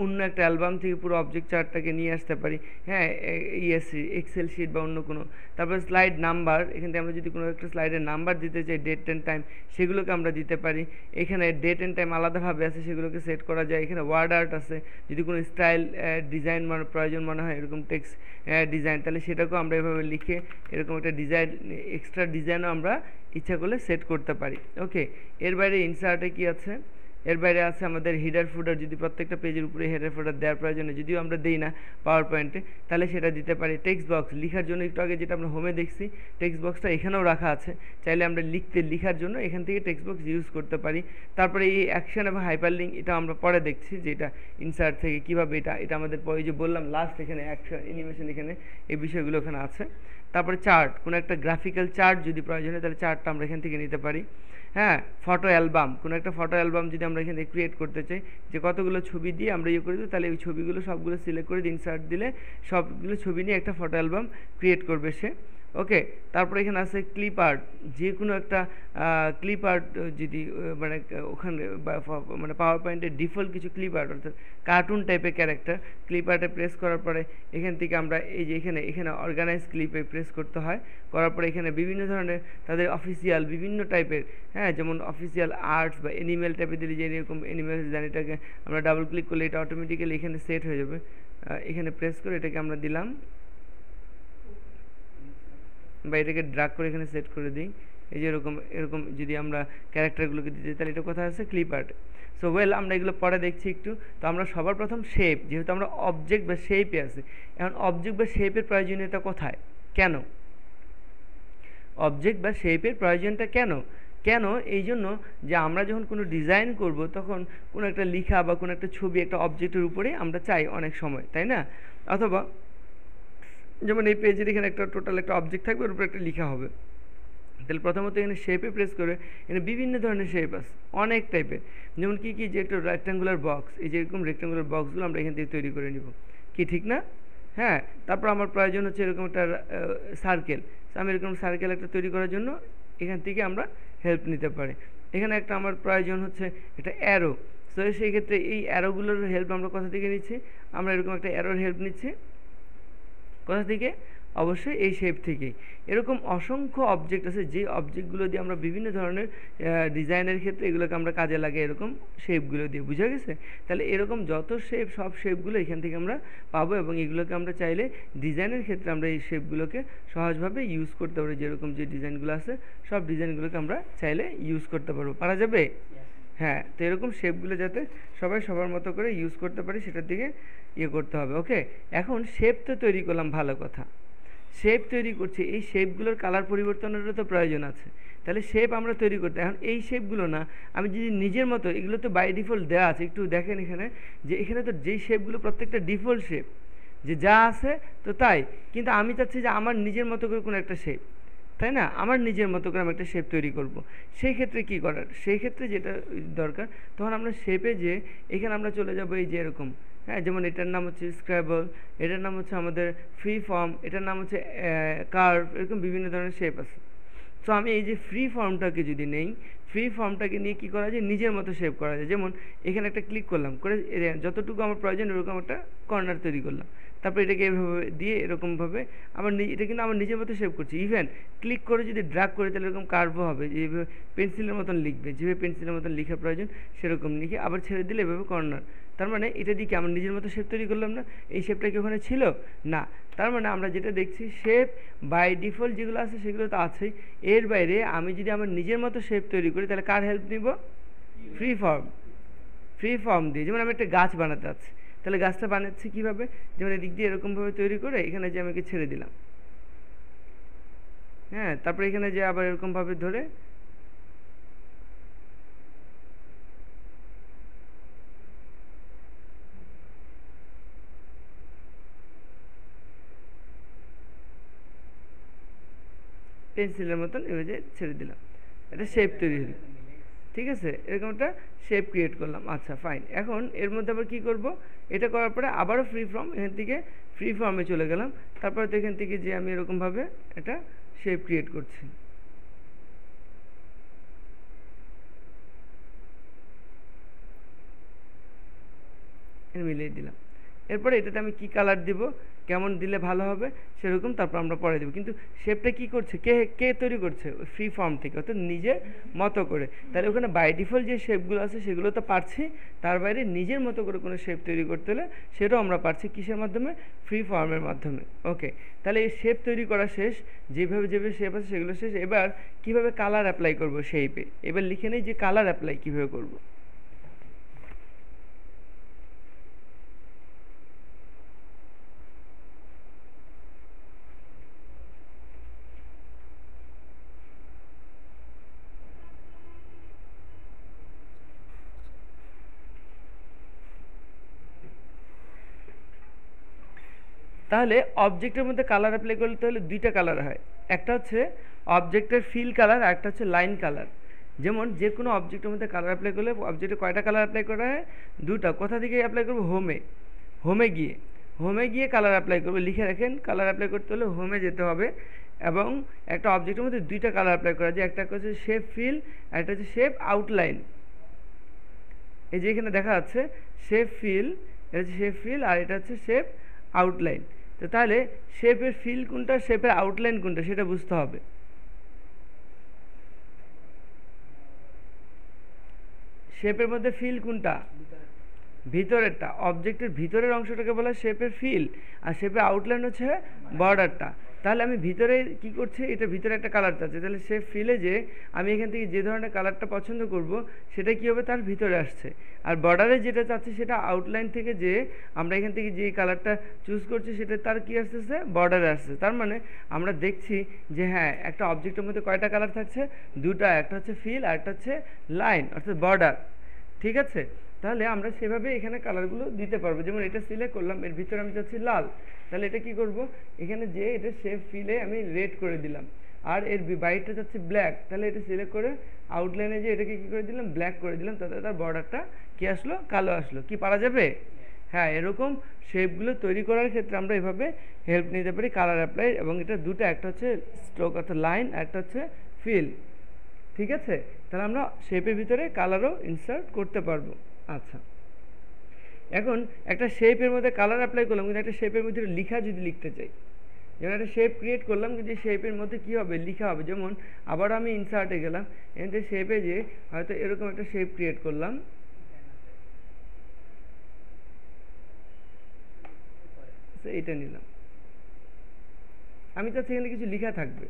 অন্য একটা অ্যালবাম থেকে পুরো অবজেক্ট চার্টটাকে নিয়ে আসতে পারি, হ্যাঁ, এক্সেল শিট বা অন্য কোনো। তারপরে স্লাইড নাম্বার, এখান থেকে আমরা যদি কোনো একটা স্লাইডের নাম্বার দিতে চাই, ডেট অ্যান্ড টাইম, সেগুলোকে আমরা দিতে পারি। এখানে ডেট অ্যান্ড টাইম আলাদাভাবে আছে, সেগুলোকে সেট করা যায়। এখানে ওয়ার্ড আর্ট আছে, যদি কোনো স্টাইল ডিজাইন মানে প্রয়োজন মনে হয়, এরকম টেক্সট ডিজাইন, তাহলে সেটাকেও আমরা এভাবে লিখে এরকম একটা ডিজাইন, এক্সট্রা ডিজাইনও আমরা ইচ্ছা করলে সেট করতে পারি। ওকে, এর বাইরে ইনসার্টে কি আছে, এর বাইরে আছে আমাদের হেডার ফুটার, যদি প্রত্যেকটা পেজের উপরে হেডার ফুটার দেওয়ার প্রয়োজনে, যদিও আমরা দিই না পাওয়ার পয়েন্টে, তাহলে সেটা দিতে পারি। টেক্সট বক্স লিখার জন্য, একটু আগে যেটা আমরা হোমে দেখছি, টেক্সট বক্সটা এখানেও রাখা আছে, চাইলে আমরা লিখার জন্য এখান থেকে টেক্সট বক্স ইউজ করতে পারি। তারপরে এই অ্যাকশন এবং হাইপারলিঙ্ক, এটা আমরা পরে দেখছি যে এটা ইনসার্ট থেকে কীভাবে এটা আমাদের পরে যে বললাম লাস্ট, এখানে অ্যাকশন অ্যানিমেশন, এখানে এই বিষয়গুলো এখানে আছে। তারপরে চার্ট, কোনো একটা গ্রাফিক্যাল চার্ট যদি প্রয়োজন হয়, তাহলে চার্টটা আমরা এখান থেকে নিতে পারি। হ্যাঁ, ফটো অ্যালবাম, কোনো একটা ফটো অ্যালবাম যদি আমরা এখানে ক্রিয়েট করতে চাই, যে কতগুলো ছবি দিয়ে আমরা ইয়ে করে দিই, তাহলে ওই ছবিগুলো সবগুলো সিলেক্ট করে ইনসার্ট দিলে সবগুলো ছবি নিয়ে একটা ফটো অ্যালবাম ক্রিয়েট করবে সে। ওকে, তারপরে এখানে আছে ক্লিপ আর্ট, যে কোনো একটা ক্লিপ আর্ট যদি মানে ওখানে মানে পাওয়ার পয়েন্টের ডিফল্ট কিছু ক্লিপ আর্ট, অর্থাৎ কার্টুন টাইপের ক্যারেক্টার, ক্লিপ আর্টে প্রেস করার পরে এখান থেকে আমরা এই যে এখানে অর্গানাইজ ক্লিপে প্রেস করতে হয়, করার পরে এখানে বিভিন্ন ধরনের তাদের অফিসিয়াল বিভিন্ন টাইপের, হ্যাঁ, যেমন অফিসিয়াল আর্টস বা অ্যানিমেল টাইপের দিলে যে এরকম অ্যানিমেল ডিজাইন, এটাকে আমরা ডাবল ক্লিক করলে এটা অটোমেটিক্যালি এখানে সেট হয়ে যাবে। এখানে প্রেস করে এটাকে আমরা দিলাম, বা এটাকে ড্রাগ করে এখানে সেট করে দিই। এই যে এরকম যদি আমরা ক্যারেক্টারগুলোকে দিতে, তাহলে এটা কোথায় আছে, ক্লিপ আর্ট। সো ওয়েল, আমরা এগুলো পরে দেখছি একটু। তো আমরা সবার প্রথম শেপ, যেহেতু আমরা অবজেক্ট বা শেপে আছে, এখন অবজেক্ট বা শেপের প্রয়োজনীয়তা কোথায়, কেন অবজেক্ট বা শেপের প্রয়োজনটা কেন এই জন্য যে আমরা যখন কোনো ডিজাইন করব, তখন কোনো একটা লেখা বা কোনো একটা ছবি একটা অবজেক্টের উপরে আমরা চাই অনেক সময়, তাই না? অথবা যেমন এই পেজের এখানে একটা টোটাল একটা অবজেক্ট থাকবে, ওর উপরে একটা লেখা হবে, তাহলে প্রথমত এখানে শেপে প্রেস করে, এখানে বিভিন্ন ধরনের শেপ আছে অনেক টাইপের, যেমন কি যে একটা রেক্ট্যাঙ্গুলার বক্স, এই যে এরকম রেক্ট্যাঙ্গুলার বক্সগুলো আমরা এখান থেকে তৈরি করে নিব, কি ঠিক না? হ্যাঁ, তারপর আমার প্রয়োজন হচ্ছে এরকম একটা সার্কেল, আমি এরকম সার্কেল একটা তৈরি করার জন্য এখান থেকে আমরা হেল্প নিতে পারি। এখানে একটা আমার প্রয়োজন হচ্ছে এটা অ্যারো। সো সেই ক্ষেত্রে এই অ্যারোগুলোর হেল্প আমরা কোথা থেকে নিচ্ছি, আমরা এরকম একটা অ্যারোর হেল্প নিচ্ছি কোথা থেকে, অবশ্যই এই শেপ থেকেই। এরকম অসংখ্য অবজেক্ট আছে যে অবজেক্টগুলো দিয়ে আমরা বিভিন্ন ধরনের ডিজাইনের ক্ষেত্রে এগুলোকে আমরা কাজে লাগে, এরকম শেপগুলো দিয়ে, বুঝা গেছে? তাহলে এরকম যত শেপ, সব শেপগুলো এখান থেকে আমরা পাবো এবং এগুলোকে আমরা চাইলে ডিজাইনের ক্ষেত্রে আমরা এই শেপগুলোকে সহজভাবে ইউজ করতে পারি। যেরকম যে ডিজাইনগুলো আছে সব ডিজাইনগুলোকে আমরা চাইলে ইউজ করতে পারবো, পারা যাবে? হ্যাঁ, তো এরকম শেপগুলো যাতে সবাই সবার মতো করে ইউজ করতে পারি সেটার দিকে ইয়ে করতে হবে। ওকে, এখন শেপ তো তৈরি করলাম, ভালো কথা, শেপ তৈরি করছি, এই শেপগুলোর কালার পরিবর্তনেরও তো প্রয়োজন আছে। তাহলে শেপ আমরা তৈরি করতে, এখন এই শেপগুলো না আমি যদি নিজের মতো, এগুলো তো বাই ডিফল্ট দেওয়া আছে, একটু দেখেন এখানে যে এখানে তো যেই শেপগুলো প্রত্যেকটা ডিফল্ট শেপ, যে যা আছে তো তাই, কিন্তু আমি চাচ্ছি যে আমার নিজের মতো করে কোনো একটা শেপ, তাই না? আমার নিজের মতো করে আমি একটা শেপ তৈরি করব। সেই ক্ষেত্রে কী করার, সেই ক্ষেত্রে যেটা দরকার, তখন আমরা শেপে যে এখানে আমরা চলে যাব এই যে এরকম, হ্যাঁ, যেমন এটার নাম হচ্ছে স্ক্র্যাবল, এটার নাম হচ্ছে আমাদের ফ্রি ফর্ম, এটার নাম হচ্ছে কার্ভ, এরকম বিভিন্ন ধরনের শেপ আছে। সো আমি এই যে ফ্রি ফর্মটাকে যদি নেই, ফ্রি ফর্মটাকে নিয়ে কী করা যায়, নিজের মতো শেপ করা যায়। যেমন এখানে একটা ক্লিক করলাম, করে যতটুকু আমার প্রয়োজন এরকম একটা কর্নার তৈরি করলাম, তারপর এটাকে এভাবে দিয়ে এরকমভাবে আমার এটা কিন্তু আমার নিজের মতো শেপ করছি। ইভেন ক্লিক করে যদি ড্র্যাগ করে তাহলে এরকম কার্ভও হবে, যেভাবে পেন্সিলের মতন লিখবে, যেভাবে পেন্সিলের মতন লিখার প্রয়োজন সেরকম লিখে আবার ছেড়ে দিলে এভাবে কর্নার। তার মানে এটা দিয়ে কি আমার নিজের মতো শেপ তৈরি করলাম না? এই শেপটা কি ওখানে ছিল না? তার মানে আমরা যেটা দেখছি শেপ বাই ডিফল্ট যেগুলো আছে সেগুলো তো আছেই, এর বাইরে আমি যদি আমার নিজের মতো শেপ তৈরি করি তাহলে কার হেল্প নিব? Free form. ফ্রি ফর্ম দিয়ে, যেমন আমি একটা গাছ বানাতে চাচ্ছি, তাহলে গাছটা বানাচ্ছি কীভাবে, যেমন এদিক দিয়ে এরকমভাবে তৈরি করে এখানে যে আমাকে ছেড়ে দিলাম, হ্যাঁ, তারপরে এখানে যে আবার এরকমভাবে ধরে পেন্সিলের মতন এভাবে ছেড়ে দিলাম, এটা শেপ তৈরি হলো, ঠিক আছে? এরকম একটা শেপ ক্রিয়েট করলাম। আচ্ছা ফাইন, এখন এর মধ্যে আবার কী করব, এটা করার পরে আবারও ফ্রি ফর্ম, এখান থেকে ফ্রি ফর্মে চলে গেলাম, তারপরে তো এখান থেকে যে আমি এরকমভাবে একটা শেপ ক্রিয়েট করছি, মিলিয়ে দিলাম। এরপরে এটাতে আমি কি কালার দিব, কেমন দিলে ভালো হবে সেরকম তারপর আমরা পরে দেবো। কিন্তু শেপটা কি করছে, কে কে তৈরি করছে? ওই ফ্রি ফর্ম থেকে, অর্থাৎ নিজের মতো করে। তাহলে ওখানে বাই ডিফল্ট যে শেপগুলো আছে সেগুলো তো পারছি, তার বাইরে নিজের মতো করে কোনো শেপ তৈরি করতে হলে সেটাও আমরা পারছি কিসের মাধ্যমে? ফ্রি ফর্মের মাধ্যমে। ওকে, তাহলে এই শেপ তৈরি করা শেষ, যেভাবে যেভাবে শেপ আছে সেগুলো শেষ। এবার কিভাবে কালার অ্যাপ্লাই করব শেপে, এবার লিখে নেই যে কালার অ্যাপ্লাই কীভাবে করব। তাহলে অবজেক্টের মধ্যে কালার অ্যাপ্লাই করতে হলে দুইটা কালার হয়, একটা হচ্ছে অবজেক্টের ফিল কালার আর একটা হচ্ছে লাইন কালার। যেমন যে কোনো অবজেক্টের মধ্যে কালার অ্যাপ্লাই করলে অবজেক্টে কয়টা কালার অ্যাপ্লাই করা হয়? দুটা। কোথা থেকে অ্যাপ্লাই করবো? হোমে গিয়ে কালার অ্যাপ্লাই করবো। লিখে রাখেন, কালার অ্যাপ্লাই করতে হলে হোমে যেতে হবে এবং একটা অবজেক্টের মধ্যে দুইটা কালার অ্যাপ্লাই করা যায়, একটা হচ্ছে শেপ ফিল আর একটা হচ্ছে শেপ আউটলাইন। এই যে এখানে দেখা যাচ্ছে শেপ ফিল, এটা হচ্ছে শেপ ফিল আর এটা হচ্ছে শেপ আউটলাইন। তো তাহলে শেপের ফিল কোনটা, শেপের আউটলাইন কোনটা সেটা বুঝতে হবে। শেপের মধ্যে ফিল কোনটা? ভিতরেরটা, অবজেক্টের ভিতরের অংশটাকে বলা হয় শেপের ফিল, আর শেপের আউটলাইন হচ্ছে বর্ডারটা। তাহলে আমি ভিতরে কি করছি, এটা ভিতরে একটা কালার চাচ্ছি, তাহলে শেপ ফিলে যে আমি এখান থেকে যে ধরনের কালারটা পছন্দ করব সেটা কী হবে, তার ভিতরে আসছে। আর বর্ডারে যেটা চাচ্ছি সেটা আউটলাইন থেকে যে আমরা এখান থেকে যে কালারটা চুজ করছি সেটা তার কী আসতেছে, বর্ডারে আসছে। তার মানে আমরা দেখছি যে হ্যাঁ, একটা অবজেক্টের মধ্যে কয়টা কালার থাকছে? দুটা, একটা হচ্ছে ফিল আর একটা হচ্ছে লাইন অর্থাৎ বর্ডার। ঠিক আছে, তাহলে আমরা সেভাবে এখানে কালারগুলো দিতে পারবো। যেমন এটা সিলেক্ট করলাম, এর ভিতরে আমি চাচ্ছি লাল, তাহলে এটা কি করব, এখানে যে এটা শেপ ফিলে আমি রেড করে দিলাম, আর এর বাইরটা চাচ্ছি ব্ল্যাক, তাহলে এটা সিলেক্ট করে আউটলাইনে যে এটাকে কী করে দিলাম, ব্ল্যাক করে দিলাম, তাতে তার বর্ডারটা কী আসলো, কালো আসলো। কি পারা যাবে? হ্যাঁ, এরকম শেপগুলো তৈরি করার ক্ষেত্রে আমরা এভাবে হেল্প নিতে পারি কালার অ্যাপ্লাই, এবং এটা দুটো, একটা হচ্ছে স্ট্রোক অর্থাৎ লাইন আর একটা হচ্ছে ফিল। ঠিক আছে, তাহলে আমরা শেপের ভিতরে কালারও ইনসার্ট করতে পারবো। আচ্ছা, এখন একটা শেপের মধ্যে কালার অ্যাপ্লাই করলাম, কিন্তু একটা শেপের মধ্যে লেখা যদি লিখতে চাই, যেমন একটা শেপ ক্রিয়েট করলাম, কিন্তু শেপের মধ্যে কী হবে, লেখা হবে। যেমন আবার আমি ইনসার্টে গেলাম, এতে শেপে যে হয়তো এরকম একটা শেপ ক্রিয়েট করলাম, এইটা নিলাম, আমি চাচ্ছি এখানে কিছু লেখা থাকবে।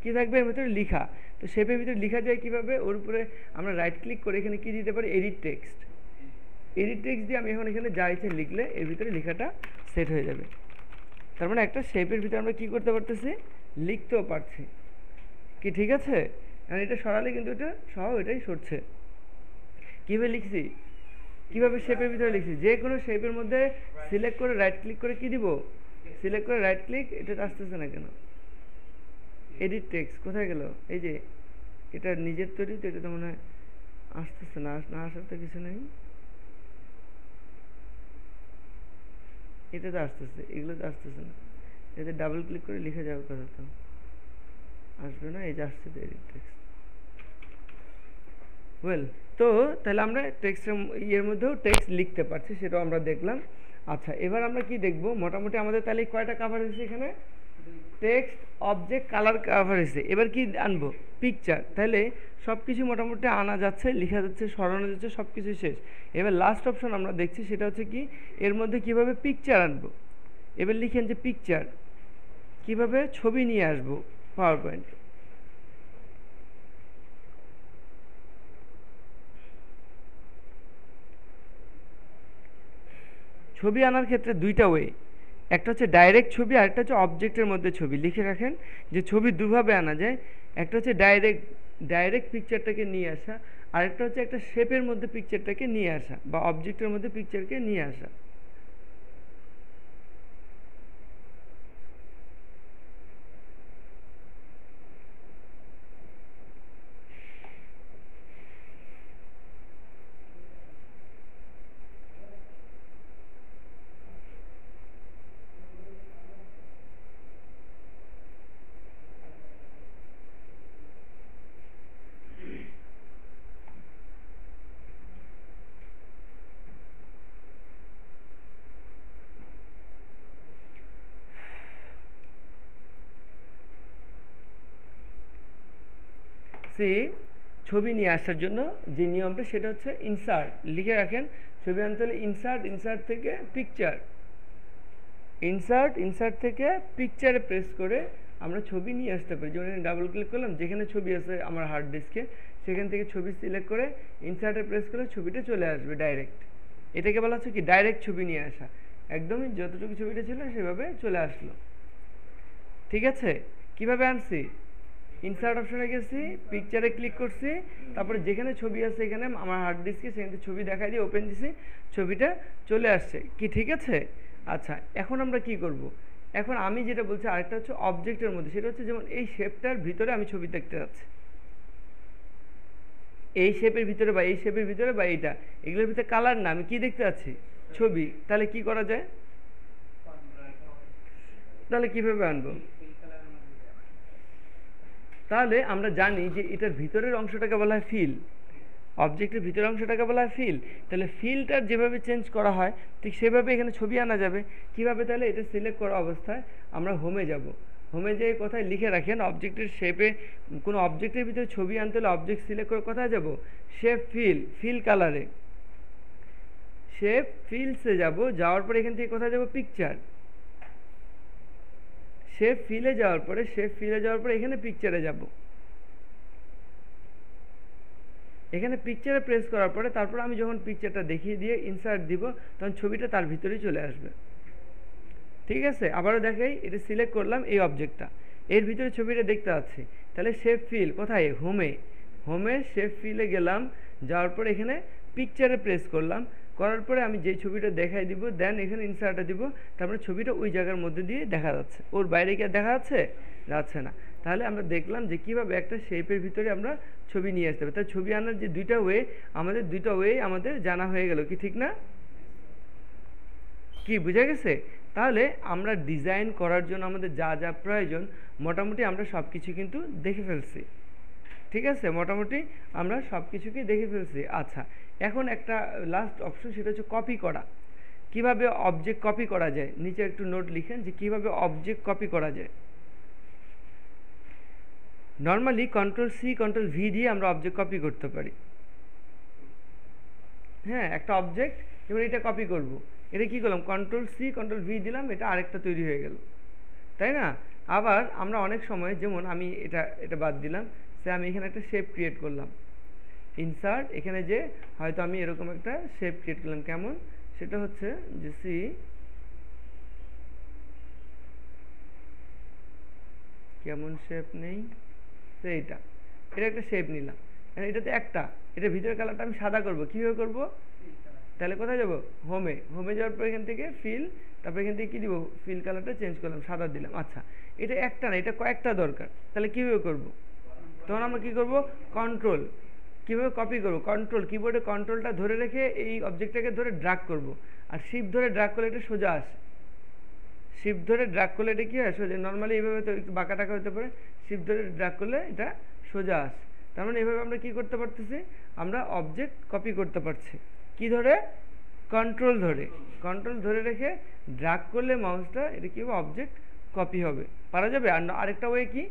কী থাকবে এর ভিতরে? লেখা। তো শেপের ভিতরে লেখা যায় কীভাবে? ওর উপরে আমরা রাইট ক্লিক করে এখানে কী দিতে পারি? Edit text. এডিট টেক্সট দিয়ে আমি এখন এখানে যা ইচ্ছে লিখলে এর ভিতরে লেখাটা সেট হয়ে যাবে। তার মানে একটা শেপের ভিতরে আমরা কী করতে পারতেছি? লিখতেও পারছি। কি ঠিক আছে? কারণ এটা সরালে কিন্তু এটা সহ এটাই সরছে। কীভাবে লিখছি? কীভাবে শেপের ভিতরে লিখছি? যে কোনো শেপের মধ্যে সিলেক্ট করে রাইট ক্লিক করে কি দিব? সিলেক্ট করে রাইট ক্লিক। এটা আসতেছে না কেন? এডিট টেক্সট কোথায় গেল? এই যে এটা নিজের তৈরি, তো এটা তো মনে হয় আসতেছে না। না আসার তো কিছু নেই, এটা তো আসতেছে, এগুলো তো আসতেছে না। এতে ডাবল ক্লিক করে লিখে যাওয়ার কথা, তো আসবে না। এই যে আসছে তো এডিট টেক্সট। ওয়েল, তো তাহলে আমরা টেক্সটের ইয়ের মধ্যেও টেক্সট লিখতে পারছি, সেটাও আমরা দেখলাম। আচ্ছা, এবার আমরা কি দেখব? মোটামুটি আমাদের তাহলে কয়টা কাভার হয়েছে এখানে? টেক্সট, অবজেক্ট, কালার কাভার হয়েছে। এবার কি আনবো? পিকচার। তাহলে সব কিছু মোটামুটি আনা যাচ্ছে, লেখা যাচ্ছে, সরানো যাচ্ছে, সব কিছু শেষ। এবার লাস্ট অপশন আমরা দেখছি, সেটা হচ্ছে কি এর মধ্যে কিভাবে পিকচার আনবো। এবার লিখেন যে পিকচার, কিভাবে ছবি নিয়ে আসবো পাওয়ার পয়েন্টে। ছবি আনার ক্ষেত্রে দুইটা ওয়ে, একটা হচ্ছে ডাইরেক্ট ছবি, আর একটা হচ্ছে অবজেক্টের মধ্যে ছবি। লিখে রাখেন যে ছবি দুভাবে আনা যায়। একটা হচ্ছে ডাইরেক্ট পিকচারটাকে নিয়ে আসা, আর একটা হচ্ছে একটা শেপের মধ্যে পিকচারটাকে নিয়ে আসা, বা অবজেক্টের মধ্যে পিকচারকে নিয়ে আসা। ছবি নিয়ে আসার জন্য যে নিয়মটা, সেটা হচ্ছে ইনসার্ট। লিখে রাখেন, ছবি আনতে হলে ইনসার্ট থেকে পিকচার, ইনসার্ট থেকে পিকচারে প্রেস করে আমরা ছবি নিয়ে আসতে পারি। যেমন ডাবল ক্লিক করলাম, যেখানে ছবি আছে আমার হার্ড ডিস্কে, সেখান থেকে ছবি সিলেক্ট করে ইনসার্টে প্রেস করলে ছবিটা চলে আসবে ডাইরেক্ট। এটাকে বলা হচ্ছে কি ডাইরেক্ট ছবি নিয়ে আসা। একদমই যতটুকু ছবিটা ছিল সেভাবে চলে আসলো। ঠিক আছে? কিভাবে আনছি? ইনসার্ট অপশনে গেছি, পিকচারে ক্লিক করছি, তারপরে যেখানে ছবি আছে এখানে আমার হার্ড ডিস্কে সেখানে ছবি দেখাই দিয়ে ওপেন দিছি, ছবিটা চলে আসছে। কি ঠিক আছে? আচ্ছা, এখন আমরা কি করব? এখন আমি যেটা বলছি আরেকটা হচ্ছে অবজেক্টের মধ্যে, সেটা হচ্ছে যেমন এই শেপটার ভিতরে আমি ছবি দেখতে যাচ্ছি, এই শেপের ভিতরে বা এই শেপের ভিতরে বা এইটা, এগুলোর ভিতরে কালার না, আমি কি দেখতে যাচ্ছি? ছবি। তাহলে কি করা যায়? তাহলে কিভাবে আনবো? তাহলে আমরা জানি যে এটার ভিতরের অংশটাকে বলা হয় ফিল, অবজেক্টের ভিতরের অংশটাকে বলা হয় ফিল। তাহলে ফিলটার যেভাবে চেঞ্জ করা হয় ঠিক সেভাবে এখানে ছবি আনা যাবে। কিভাবে? তাহলে এটা সিলেক্ট করা অবস্থায় আমরা হোমে যাব, হোমে যেয়ে কোথায় লিখে রাখেন অবজেক্টের শেপে, কোনো অবজেক্টের ভিতরে ছবি আনতে হলে অবজেক্ট সিলেক্ট করে কোথায় যাব? শেপ ফিল কালারে, শেপ ফিলসে যাব। যাওয়ার পরে এখান থেকে কোথায় যাব? পিকচার। শেপ ফিলে যাওয়ার পরে এখানে পিকচারে যাব। এখানে পিকচারে প্রেস করার পরে তারপর আমি যখন পিকচারটা দেখিয়ে দিয়ে ইনসার্ট দিব, তখন ছবিটা তার ভিতরেই চলে আসবে। ঠিক আছে? আবারও দেখাই, এটা সিলেক্ট করলাম এই অবজেক্টটা, এর ভিতরে ছবিটা দেখতে পাচ্ছি। তাহলে শেপ ফিল কোথায়? হোমে শেপ ফিলে গেলাম, যাওয়ার পরে এখানে পিকচারে প্রেস করলাম, করার পরে আমি যে ছবিটা দেখাই দিব, দেন এখানে ইনসার্টটা দিব, তারপরে ছবিটা ওই জায়গার মধ্যে দিয়ে দেখা যাচ্ছে। ওর বাইরে কি দেখা যাচ্ছে না। তাহলে আমরা দেখলাম যে কিভাবে একটা শেপের ভিতরে আমরা ছবি নিয়ে আসতে হবে। তাই ছবি আনার যে দুইটা ওয়ে আমাদের জানা হয়ে গেল। কি ঠিক না? কি বুঝা গেছে? তাহলে আমরা ডিজাইন করার জন্য আমাদের যা যা প্রয়োজন মোটামুটি আমরা সব কিছু কিন্তু দেখে ফেলছি। ঠিক আছে, মোটামুটি আমরা সব কিছুকেই দেখে ফেলছি। আচ্ছা, এখন একটা লাস্ট অপশন, সেটা হচ্ছে কপি করা। কিভাবে অবজেক্ট কপি করা যায়, নিচে একটু নোট লিখেন যে কিভাবে অবজেক্ট কপি করা যায়। নর্মালি কন্ট্রোল-C কন্ট্রোল-V দিয়ে আমরা অবজেক্ট কপি করতে পারি। হ্যাঁ, একটা অবজেক্ট, এবার এটা কপি করব, এটা কি করলাম, কন্ট্রোল-C কন্ট্রোল-V দিলাম, এটা আরেকটা তৈরি হয়ে গেল, তাই না? আবার আমরা অনেক সময়, যেমন আমি এটা এটা বাদ দিলাম, সে আমি এখানে একটা শেপ ক্রিয়েট করলাম, ইনসার্ট, এখানে যে হয়তো আমি এরকম একটা শেপ ক্রিয়েট করলাম, কেমন, সেটা হচ্ছে যে সি, কেমন শেপ নেই, তো এটা একটা শেপ নিলাম, এটাতে একটা, এটা ভিতরের কালারটা আমি সাদা করব, কীভাবে করব, তাহলে কোথায় যাব, হোমে যাওয়ার পর এখান থেকে ফিল, তারপর এখান থেকে কী দিব, ফিল কালারটা চেঞ্জ করলাম, সাদা দিলাম। আচ্ছা, এটা একটা না, এটা কয়েকটা দরকার, তাহলে কীভাবে করব, তখন আমরা কী করব, কন্ট্রোল, কীভাবে কপি করব, কন্ট্রোল, কিবোর্ডে কন্ট্রোলটা ধরে রেখে এই অবজেক্টটাকে ধরে ড্রাগ করব, আর শিফট ধরে ড্রাগ করলে এটা সোজা আসে, শিফট ধরে ড্রাগ করলে এটা কী হয়, সোজা, নর্মালি এইভাবে তো একটু বাঁকা টাকা হতে পারে, শিফট ধরে ড্রাগ করলে এটা সোজা আসে। তার মানে এইভাবে আমরা কী করতে পারতেছি, আমরা অবজেক্ট কপি করতে পারছি, কি ধরে, কন্ট্রোল ধরে রেখে ড্রাগ করলে মাউসটা, এটা কী হবে, অবজেক্ট কপি হবে, পারা যাবে। আর আরেকটা ওয়ে কি,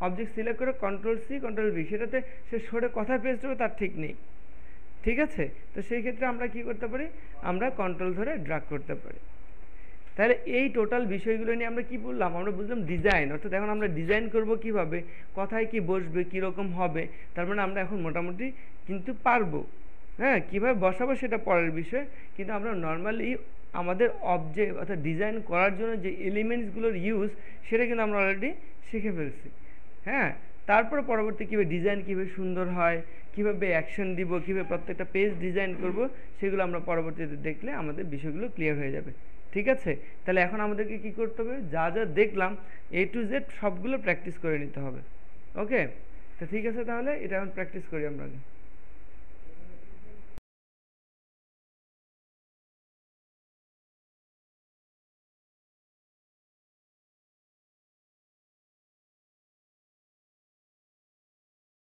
অবজেক্ট সিলেক্ট করে কন্ট্রোল-C কন্ট্রোল-V, সেটাতে সে সরে কোথায় পেস্ট হবে তার ঠিক নেই, ঠিক আছে? তো সেই ক্ষেত্রে আমরা কি করতে পারি, আমরা কন্ট্রোল ধরে ড্রাগ করতে পারি। তাহলে এই টোটাল বিষয়গুলো নিয়ে আমরা কি বললাম, আমরা বুঝলাম ডিজাইন, অর্থাৎ এখন আমরা ডিজাইন করব কিভাবে, কোথায় কি বসবে, কীরকম হবে, তার মানে আমরা এখন মোটামুটি কিন্তু পারবো। হ্যাঁ, কীভাবে বসাবো সেটা পরের বিষয়, কিন্তু আমরা নর্মালি আমাদের অবজেক্ট অর্থাৎ ডিজাইন করার জন্য যে এলিমেন্টসগুলোর ইউজ, সেটা কিন্তু আমরা অলরেডি শিখে ফেলছি। হ্যাঁ, তারপরে পরবর্তী কীভাবে ডিজাইন কীভাবে সুন্দর হয়, কীভাবে অ্যাকশন দিব, কীভাবে প্রত্যেকটা পেজ ডিজাইন করব, সেগুলো আমরা পরবর্তীতে দেখলে আমাদের বিষয়গুলো ক্লিয়ার হয়ে যাবে। ঠিক আছে, তাহলে এখন আমাদেরকে কি করতে হবে, যা যা দেখলাম A to Z সবগুলো প্র্যাকটিস করে নিতে হবে। ওকে, তো ঠিক আছে, তাহলে এটা এখন প্র্যাকটিস করি আমরা।